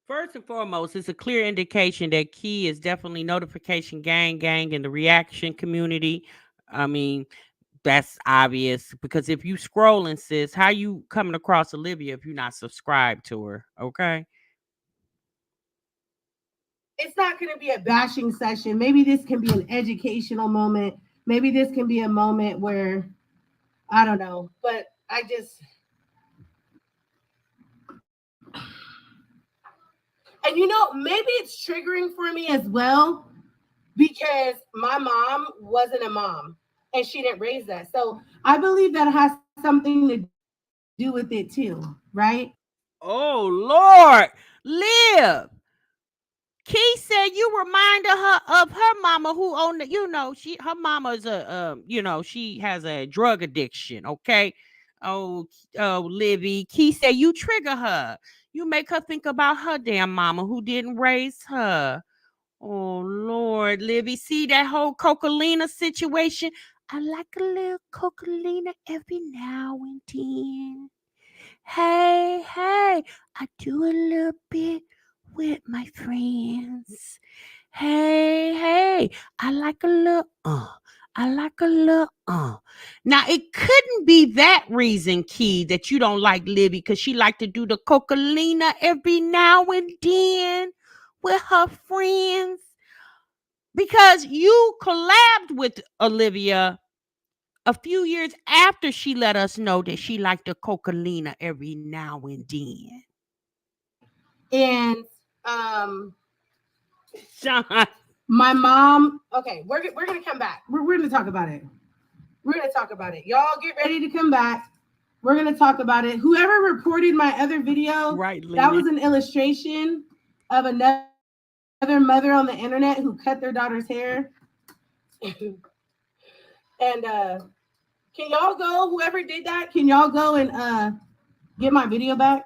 First and foremost, it's a clear indication that Key is definitely notification gang in the reaction community. I mean, that's obvious because if you scrolling, sis, how you coming across Olivia if you're not subscribed to her? Okay. it's not going to be a bashing session. Maybe this can be an educational moment. Maybe this can be a moment where I don't know, but I just and maybe it's triggering for me as well because my mom wasn't a mom and she didn't raise that. So I believe that has something to do with it too, right? Oh Lord, live. Key said you reminded her of her mama who owned the, her mama's she has a drug addiction. Okay. Oh, Livy. Key said you trigger her. You make her think about her damn mama who didn't raise her. Oh Lord, Livy. See that whole Cocalina situation? I like a little Cocalina every now and then. Hey, hey, I do a little bit with my friends. Hey, hey, I like a little I like a little Now it couldn't be that reason, Key, that you don't like Libby, because she like to do the Cocalina every now and then with her friends. Because you collabed with Olivia a few years after she let us know that she liked the Cocalina every now and then. And um Sean. my mom, okay, we're going to come back. We're going to talk about it. We're going to talk about it. Y'all get ready to come back. We're going to talk about it. Whoever reported my other video, Right, that Lena. was an illustration of another mother on the internet who cut their daughter's hair. And can y'all go, whoever did that, can y'all go and get my video back?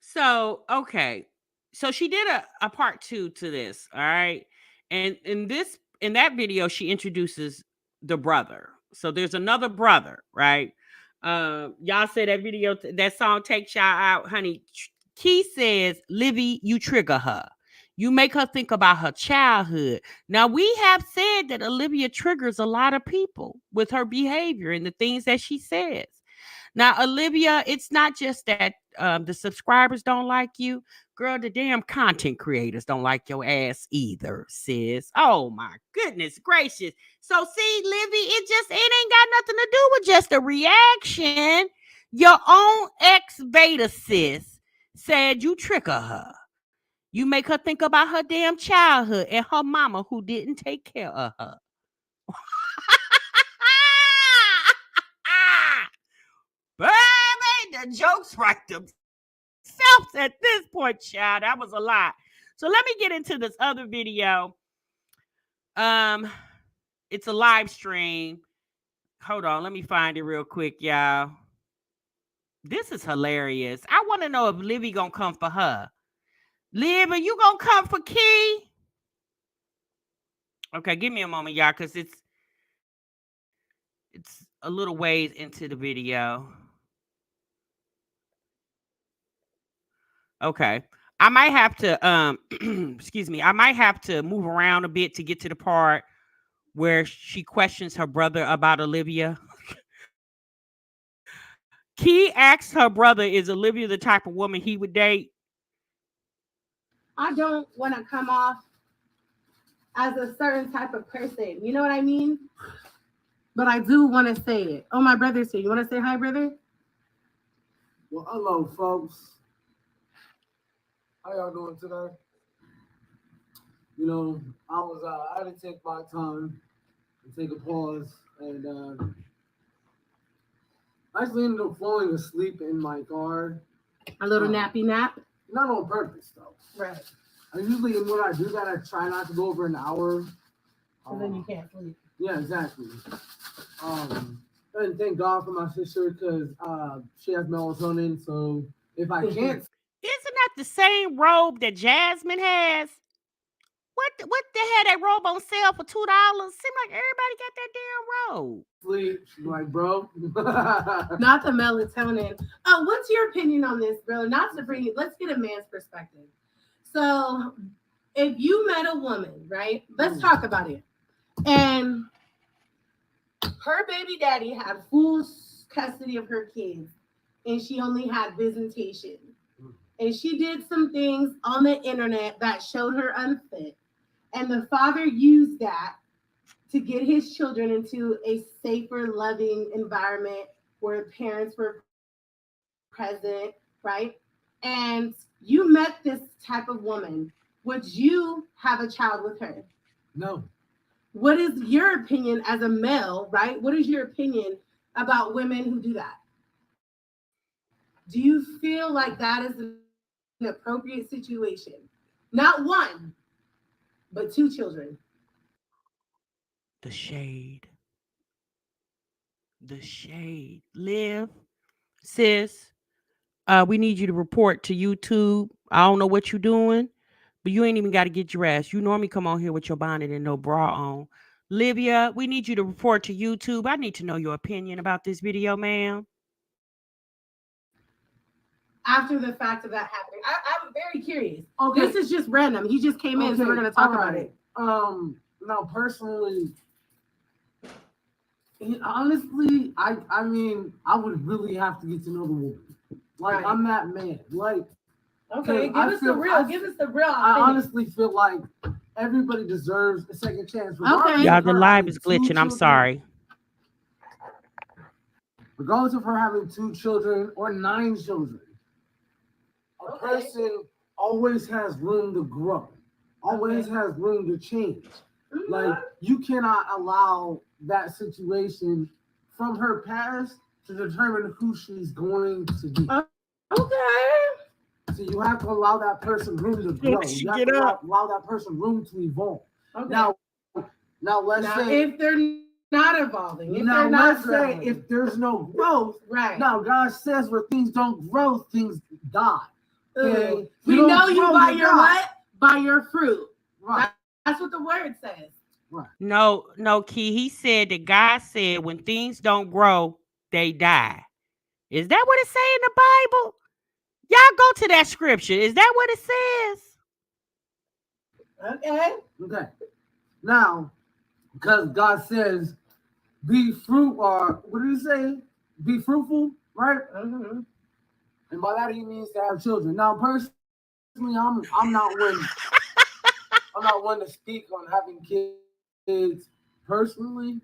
So, okay. So she did a part two to this, all right? And in that video, she introduces the brother. So there's another brother, right? Y'all say that video, that song takes y'all out, honey. Key says, Livy, you trigger her. You make her think about her childhood. Now, we have said that Olivia triggers a lot of people with her behavior and the things that she says. Now, Olivia, it's not just that the subscribers don't like you. Girl, the damn content creators don't like your ass either, sis. Oh my goodness gracious. So see, Livy, it ain't got nothing to do with just a reaction. Your own ex beta sis said you trigger her. You make her think about her damn childhood and her mama who didn't take care of her. Baby, the jokes write themselves at this point, child. That was a lot. So let me get into this other video. Um, it's a live stream. Hold on, let me find it real quick, y'all. This is hilarious. I want to know if Livy gonna come for her. Liv, are you gonna come for Key? Okay, give me a moment, y'all, because it's a little ways into the video. Okay. I might have to excuse me, I might have to move around a bit to get to the part where she questions her brother about Olivia. Key asks her brother, is Olivia the type of woman he would date? I don't want to come off as a certain type of person. You know what I mean? But I do want to say it. Oh, my brother's here. You want to say hi, brother? Well, hello, folks. How y'all doing today? I didn't take my time and take a pause. And I actually ended up falling asleep in my car. A little nappy nap. Not on purpose though. Right. I usually when I do that, I try not to go over an hour. So then you can't sleep. Yeah, exactly. And thank God for my sister because she has melatonin. So if I can't, Isn't that the same robe that Jasmine has? What the hell that robe on sale for $2? Seem like everybody got that damn robe. sleep, she's like, bro. Not the melatonin. What's your opinion on this, bro? Not to bring it. Let's get a man's perspective. So, if you met a woman, right? Let's talk about it. And her baby daddy had full custody of her kids, and she only had visitation. And she did some things on the internet that showed her unfit. And the father used that to get his children into a safer, loving environment where parents were present, right? And you met this type of woman. Would you have a child with her? No. What is your opinion as a male, right? What is your opinion about women who do that? Do you feel like that is an appropriate situation? Not one, but two children. The shade. The shade. Liv, sis, we need you to report to YouTube. I don't know what you're doing, but you ain't even got to get dressed. You normally come on here with your bonnet and no bra on. Livia, we need you to report to YouTube. I need to know your opinion about this video, ma'am. After the fact of that happening, I'm very curious. Okay. This is just random. He just came in, so we're going to talk about it. Now, personally, honestly, I mean, I would really have to get to know the woman. Like, right. I'm that man. Like, okay, give us the real. I honestly feel like everybody deserves a second chance. Okay. Y'all, the live is glitching. I'm sorry. Regardless of her having 2 children or 9 children, a person always has room to grow, always has room to change. Mm-hmm. Like, you cannot allow that situation from her past to determine who she's going to be. Okay. So you have to allow that person room to grow. You have to allow that person room to evolve. Okay. Now let's say if they're not evolving, if there's no growth, right? Now God says where things don't grow, things die. Okay? We know you by your what? By your fruit. Right. That's what the word says. Right. No, Key. He said that God said when things don't grow, they die. Is that what it say in the Bible? Y'all go to that scripture. Is that what it says? Okay. Now, because God says, be fruit, or what did he say? Be fruitful, right? Mm-hmm. And by that he means to have children. Now, personally, I'm not one to speak on having kids personally.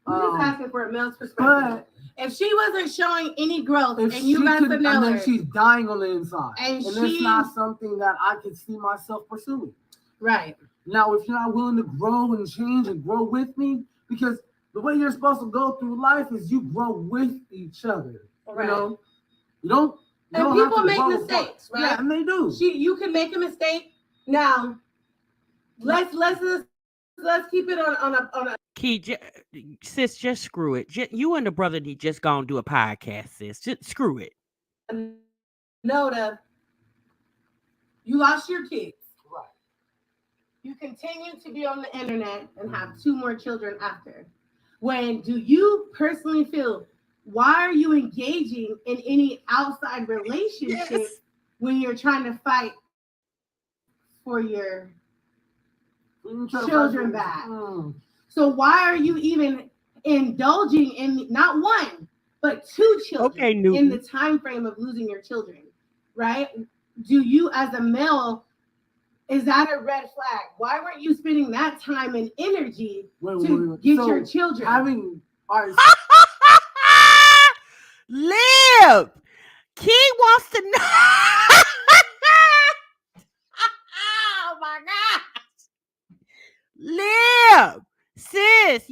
I'm just asking for a male's perspective. If she wasn't showing any growth, and you guys know her, and then she's dying on the inside, and it's not something that I could see myself pursuing. Right. Now, if you're not willing to grow and change and grow with me, because the way you're supposed to go through life is you grow with each other. Right. You don't. And people make mistakes, right? Yeah, and they do. You can make a mistake. Now, let's keep it on a. Key, sis, just screw it. You and the brother need just go and do a podcast, sis. Just screw it. Noda, you lost your kids. Right. You continue to be on the internet and have 2 more children after. When do you personally feel, why are you engaging in any outside relationship when you're trying to fight for your children back? So why are you even indulging in not 1, but 2 children in the time frame of losing your children, right? Do you, as a male, is that a red flag? Why weren't you spending that time and energy to get your children? Live. Key wants to know. Oh my God. Live. Sis,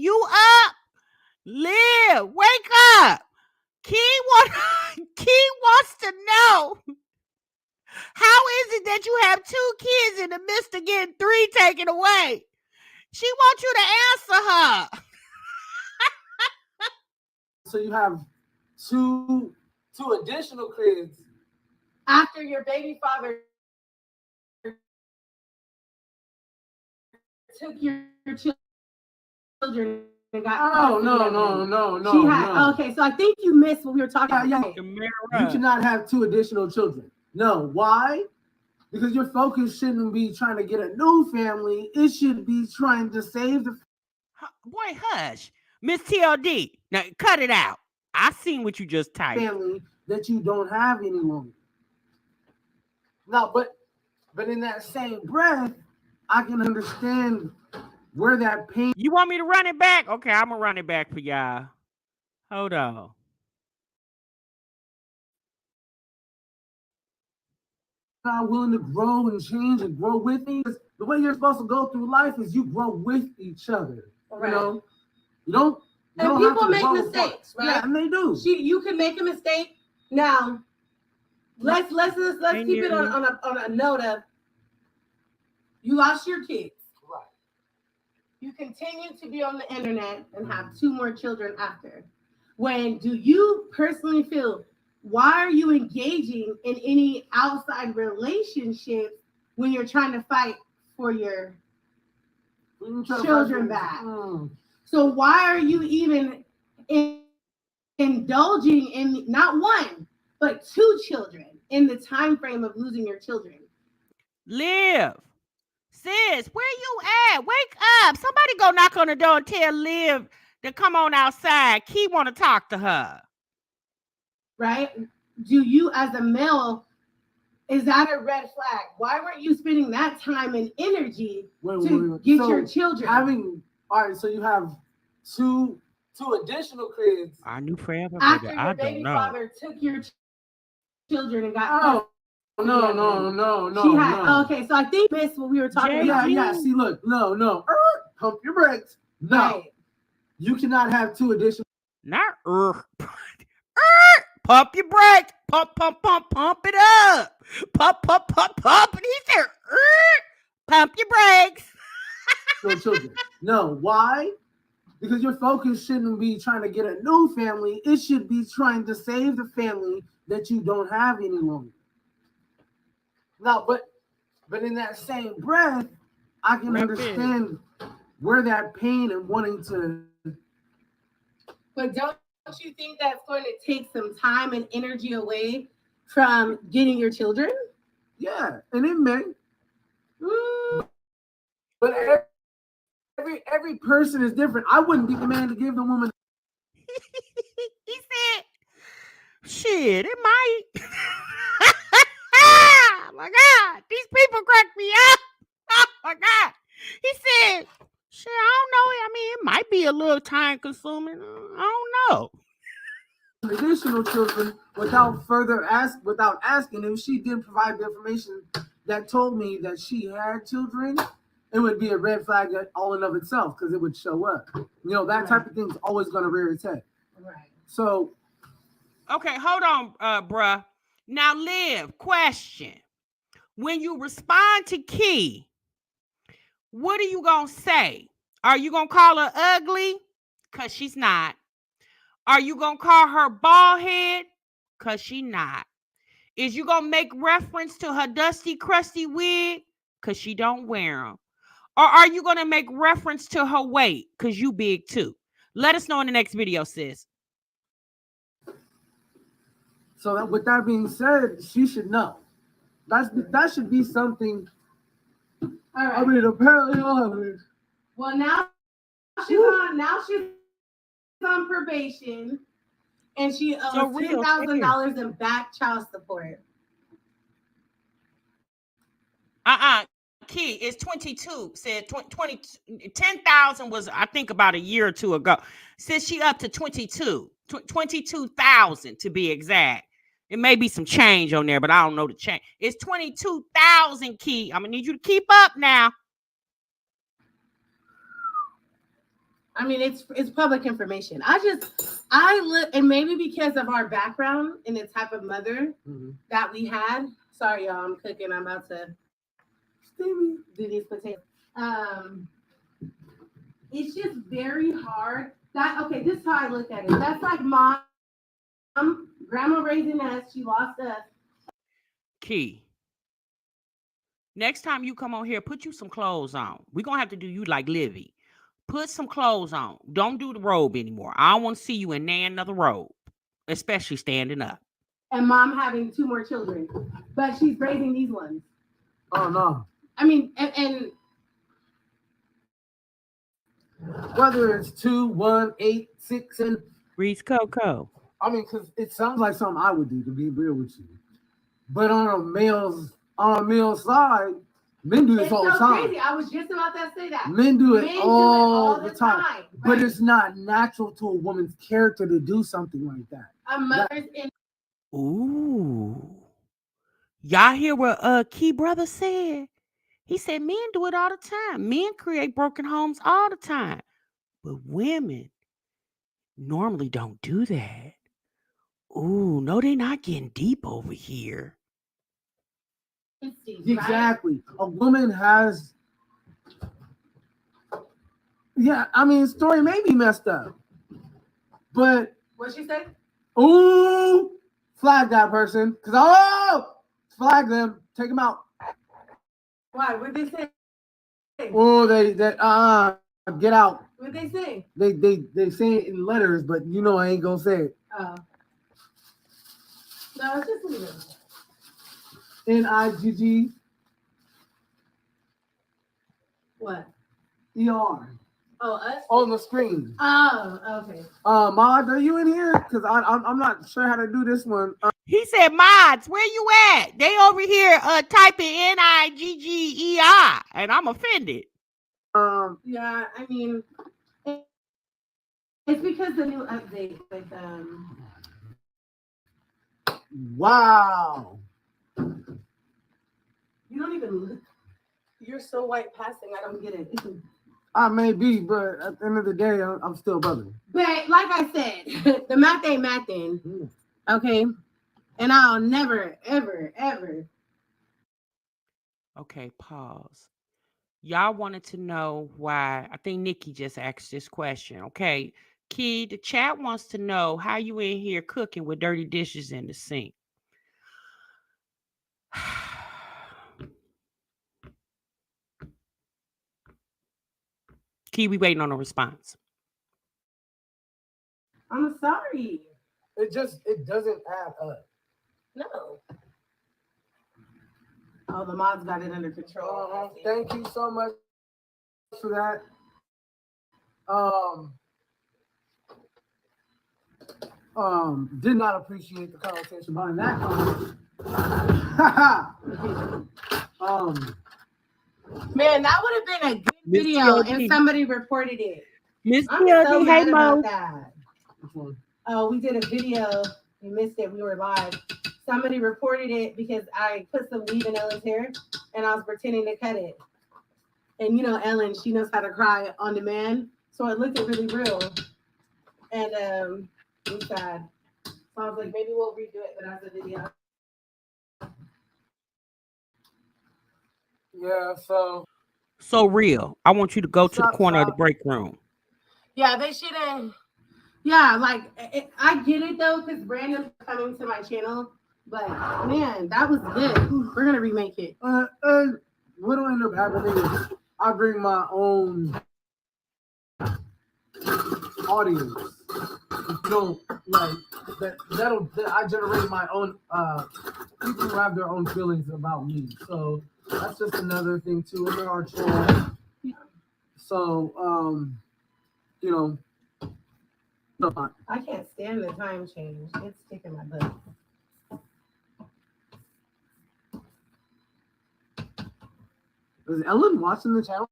How is it that you have 2 kids in the midst of getting 3 taken away? She wants you to answer her. So you have two additional kids after your baby father took your children and got no. She had okay, so I think you missed what we were talking about. You cannot have 2 additional children. No, why? Because your focus shouldn't be trying to get a new family. It should be trying to save the boy. Hush, Miss TLD. Now cut it out. I seen what you just typed. Family that you don't have any longer. No, but in that same breath, I can understand where that pain. You want me to run it back? Okay, I'm gonna run it back for y'all. Hold on. Not willing to grow and change and grow with me. The way you're supposed to go through life is you grow with each other. Right. You don't. And people make mistakes, right? Yeah, and they do. You can make a mistake. Now, let's keep it on a note of you lost your kids. Right. You continue to be on the internet and have 2 more children after. When do you personally feel? Why are you engaging in any outside relationships when you're trying to fight for your children back? So why are you even indulging in not 1, but 2 children in the time frame of losing your children? Liv, sis, where you at? Wake up. Somebody go knock on the door and tell Liv to come on outside. Key want to talk to her. Right? Do you as a male, is that a red flag? Why weren't you spending that time and energy to get your children? All right, so you have two additional kids. I knew forever. After your baby father took your children and got No. She had okay, so I think that's what we were talking about. Yeah. See, look, no. Pump your brakes. No, right. You cannot have 2 additional. Not pump your brakes. Pump it up. Pump. And he said, pump your brakes. No children. No, why? Because your focus shouldn't be trying to get a new family. It should be trying to save the family that you don't have any longer. No, but in that same breath, I can understand where that pain and wanting to. But don't you think that's going to take some time and energy away from getting your children? Yeah, and it may. But every person is different. I wouldn't be the man to give the woman. He said, shit, it might. Oh my God, these people crack me up. Oh my God. He said, shit, I don't know. I mean, it might be a little time consuming. I don't know. Additional children without asking if she did provide the information that told me that she had children, it would be a red flag all in of itself because it would show up. That type of thing is always going to rear its head. Right. So. Okay, hold on, bruh. Now, Liv, question. When you respond to Key, what are you going to say? Are you going to call her ugly? Because she's not. Are you going to call her bald head? Because she's not. Is you going to make reference to her dusty, crusty wig? Because she don't wear them. Or are you going to make reference to her weight? Because you big too. Let us know in the next video, sis. So with that being said, she should know. That should be something. All right. I mean, apparently all of it. Well, now she's on probation, and she owes $10,000 in back child support. Key is 22. Said 10,000 was I think about a year or 2 ago. Since she up to 22,000 to be exact. It may be some change on there, but I don't know the change. It's 22,000, Key. I'm gonna need you to keep up now. I mean, it's public information. I look, and maybe because of our background and the type of mother that we had, Sorry, y'all. I'm cooking. I'm about to do these potatoes. It's just very hard. This is how I look at it. That's like mom, grandma raising us. She lost us. Key. Next time you come on here, put you some clothes on. We're going to have to do you like Livy. Put some clothes on. Don't do the robe anymore. I don't want to see you in another robe, especially standing up. And mom having 2 more children, but she's raising these ones. Oh, no. I mean, and Whether it's 2, 1, 8, 6, and Reese Coco. I mean, because it sounds like something I would do, to be real with you. But on a male side, men do this all the time. Crazy. I was just about to say that. Men do it all the time. Right? But it's not natural to a woman's character to do something like that. A mother's in. Ooh. Y'all hear what Key Brother said? He said men do it all the time. Men create broken homes all the time. But women normally don't do that. Ooh, no, they're not getting deep over here. Exactly. Right? A woman has... Yeah, I mean, story may be messed up. But... What'd she say? Ooh! Flag that person. Because, flag them. Take them out. Why? What'd they say? Oh, they get out. What'd they say? They say it in letters, but you know I ain't gonna say it. Oh. No, it's just leave it. NIGG. What? ER. Oh, us? On the screen. Oh, okay. Mod, are you in here? Because I'm not sure how to do this one. He said, mods, where you at? They over here typing NIGGEI, and I'm offended. Yeah, I mean, it's because the new update with Wow. You don't even look. You're so white passing. I don't get it. I may be, but at the end of the day, I'm still brother. But like I said, the math ain't mathin'. Okay, and I'll never, ever, ever. Okay, pause. Y'all wanted to know why. I think Nikki just asked this question. Okay, Key, the chat wants to know how you in here cooking with dirty dishes in the sink. Key, we waiting on a response. I'm sorry. It doesn't add up. No. Oh, the mods got it under control. Thank you so much for that. Did not appreciate the conversation behind that comment. Man, that would have been a good video if somebody reported it. Miss I'm so mad about that. Oh, we did a video. You missed it. We were live. Somebody reported it because I put some weave in Ellen's hair and I was pretending to cut it. And you know, Ellen, she knows how to cry on demand. So it looked really real. And we sad. So I was like, maybe we'll redo it, but as a video. Yeah, so real. I want you to go to the corner of the break room. Yeah, they shouldn't. Yeah, like I get it though, because Brandon's coming to my channel. But man, that was good. We're gonna remake it. What will end up happening is I bring my own audience. You know, like I generate my own people who have their own feelings about me. So that's just another thing too in our channel. So you know, no, I can't stand the time change. It's kicking my butt. Is Ellen watching the channel?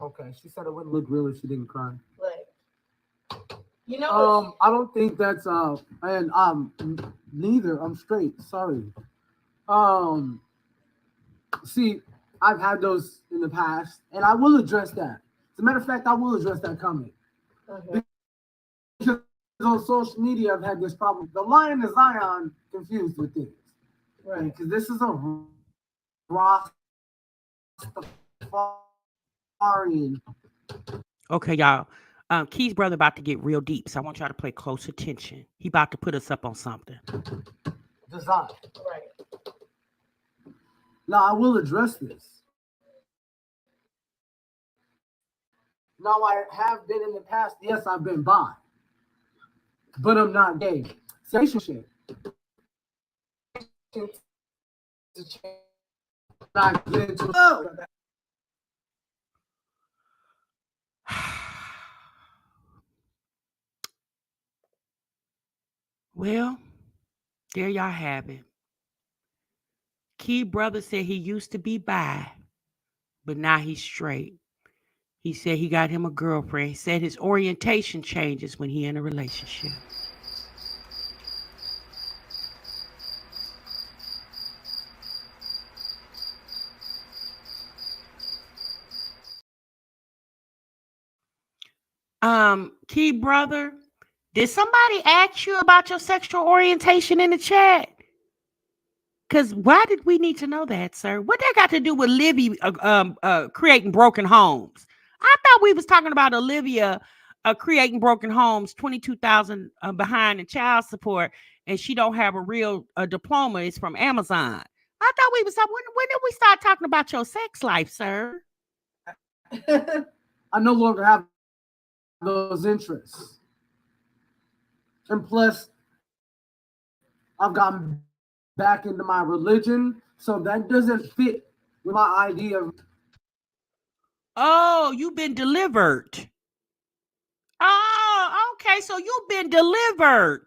Okay, she said it wouldn't look real if she didn't cry. Like, you know, I don't think that's and neither. I'm straight. Sorry. See, I've had those in the past, and I will address that. As a matter of fact, I will address that comment. Okay. on social media have had this problem. The Lion is Zion confused with things. Right. Because this is a Rastafarian. Okay, y'all. Key's brother about to get real deep, so I want y'all to pay close attention. He about to put us up on something. Design. Right. Now I will address this. Now I have been in the past. Yes, I've been bi, but I'm not gay. Relationship. Not get into Well, there y'all have it. Key brother said he used to be bi, but now he's straight. He said he got him a girlfriend. He said his orientation changes when he in a relationship. Key brother, did somebody ask you about your sexual orientation in the chat? Because why did we need to know that, sir? What that got to do with Livy creating broken homes? I thought we was talking about Olivia creating broken homes, 22,000 behind in child support, and she don't have a real diploma. It's from Amazon. I thought we was talking. When did we start talking about your sex life, sir? I no longer have those interests. And plus, I've gotten back into my religion, so that doesn't fit with my idea of. Oh, you've been delivered. Oh, okay. So you've been delivered.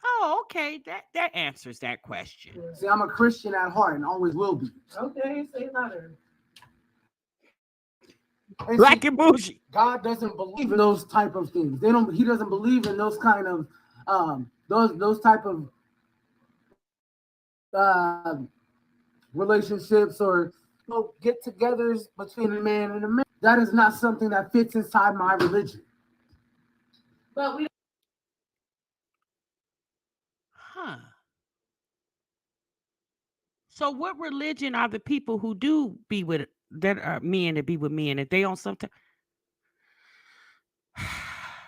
Oh, okay. That answers that question. See, I'm a Christian at heart and always will be. Okay, say louder. Black and bougie. God doesn't believe in those type of things. He doesn't believe in those kind of those type of relationships or get-togethers between a man and a man. That is not something that fits inside my religion. But we. Huh. So what religion are the people who do be with that are men that be with men that they on something?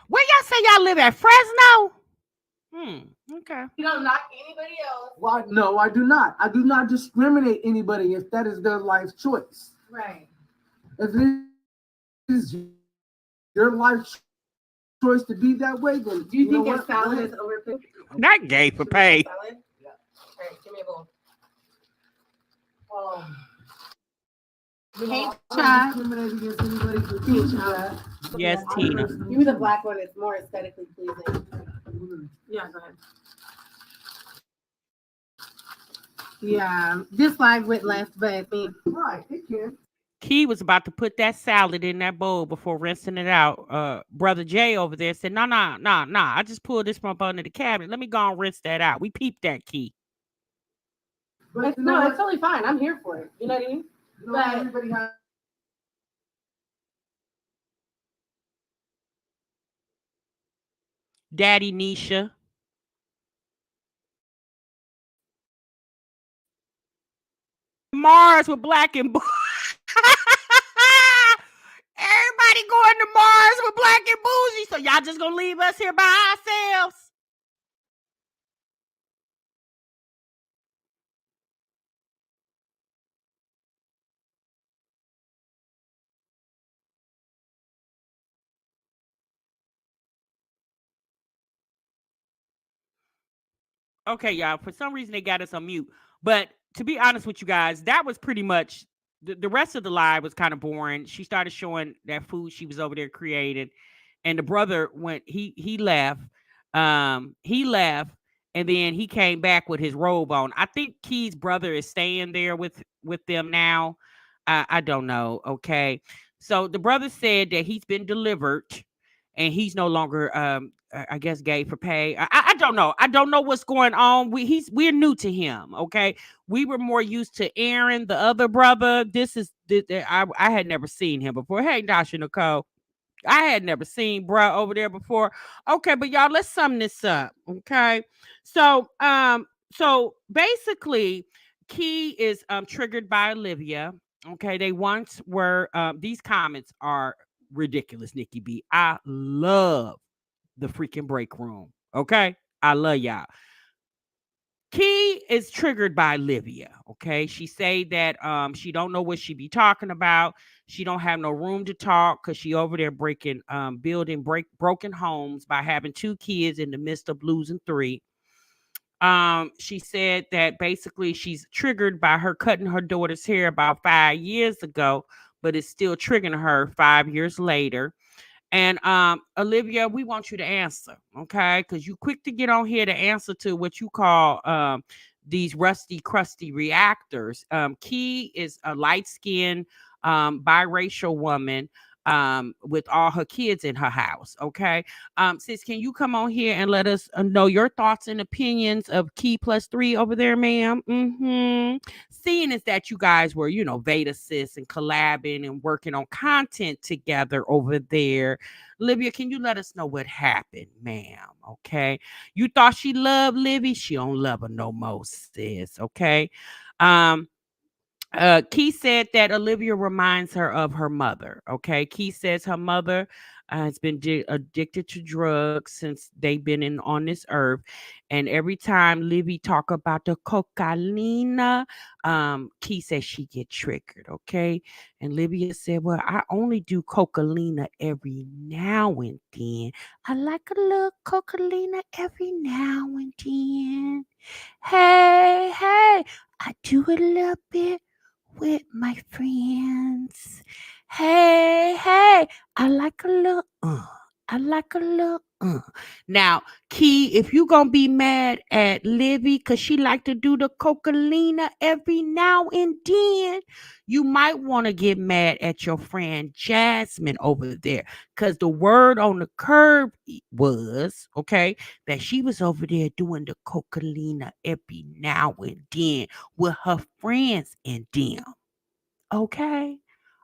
Where y'all say y'all live at? Fresno? Okay. You don't knock anybody else. Well, no, I do not. I do not discriminate anybody if that is their life choice. Right. If it is your life choice to be that way, then do you think your salad is overcooked? Not gay for pay. Salad? Yeah. All right, give me a bowl. Hey, Tasha. Yes, Tina. Give me the black one. It's more aesthetically pleasing. Yeah, go ahead. Yeah, this live went left, but me. Right, it can. Key was about to put that salad in that bowl before rinsing it out. Brother Jay over there said, no. I just pulled this from up under the cabinet. Let me go and rinse that out. We peeped that, Key. But it's totally fine. I'm here for it. You know what I mean? But everybody has. Daddy Nisha. Mars with Black and Bougie. Everybody going to Mars with Black and Bougie. So y'all just gonna leave us here by ourselves? Okay, y'all. For some reason, they got us on mute. But to be honest with you guys, that was pretty much the rest of the live was kind of boring. She started showing that food she was over there creating, and the brother went. He left. He left, and then he came back with his robe on. I think Key's brother is staying there with them now. I don't know. Okay, so the brother said that he's been delivered, and he's no longer I guess gay for pay. I don't know. I don't know what's going on. We're new to him. Okay, we were more used to Aaron, the other brother. I had never seen him before. Hey, Tasha Nicole. I had never seen bruh over there before. Okay, but y'all, let's sum this up. Okay. So basically, Key is triggered by Olivia. Okay, they once were these comments are ridiculous, Nikki B. I love the freaking break room. Okay. I love y'all. Key is triggered by Livia. Okay, she say that she don't know what she be talking about. She don't have no room to talk because she over there breaking building broken homes by having two kids in the midst of losing three. She said that basically she's triggered by her cutting her daughter's hair about 5 years ago, but it's still triggering her 5 years later. And Olivia, we want you to answer, okay? Because you quick to get on here to answer to what you call these rusty, crusty reactors. Key is a light-skinned, biracial woman with all her kids in her house, okay? Sis, can you come on here and let us know your thoughts and opinions of Key plus three over there, ma'am? Seeing is that you guys were, Veda sis and collabing and working on content together over there. Livia, can you let us know what happened, ma'am? Okay. You thought she loved Livy. She don't love her no more, sis. Okay. Um, Key said that Olivia reminds her of her mother. Okay. Key says her mother has been addicted to drugs since they've been on this earth. And every time Livy talk about the cocaine, Key says she get triggered. Okay. And Livia said, well, I only do cocaine every now and then. I like a little cocaine every now and then. Hey, hey, I do a little bit with my friends. Hey, hey, I like a little, I like a little, Now, Key, if you gonna be mad at Livy because she like to do the cocaine every now and then, you might want to get mad at your friend Jasmine over there because the word on the curb was, okay, that she was over there doing the cocaine every now and then with her friends and them. Okay.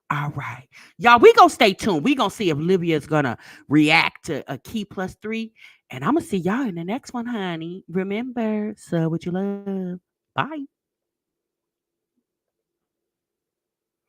All right. Y'all, we gonna stay tuned. We gonna see if Livia's gonna react to a Key plus three. And I'm gonna see y'all in the next one, honey. Remember, so what you love. Bye.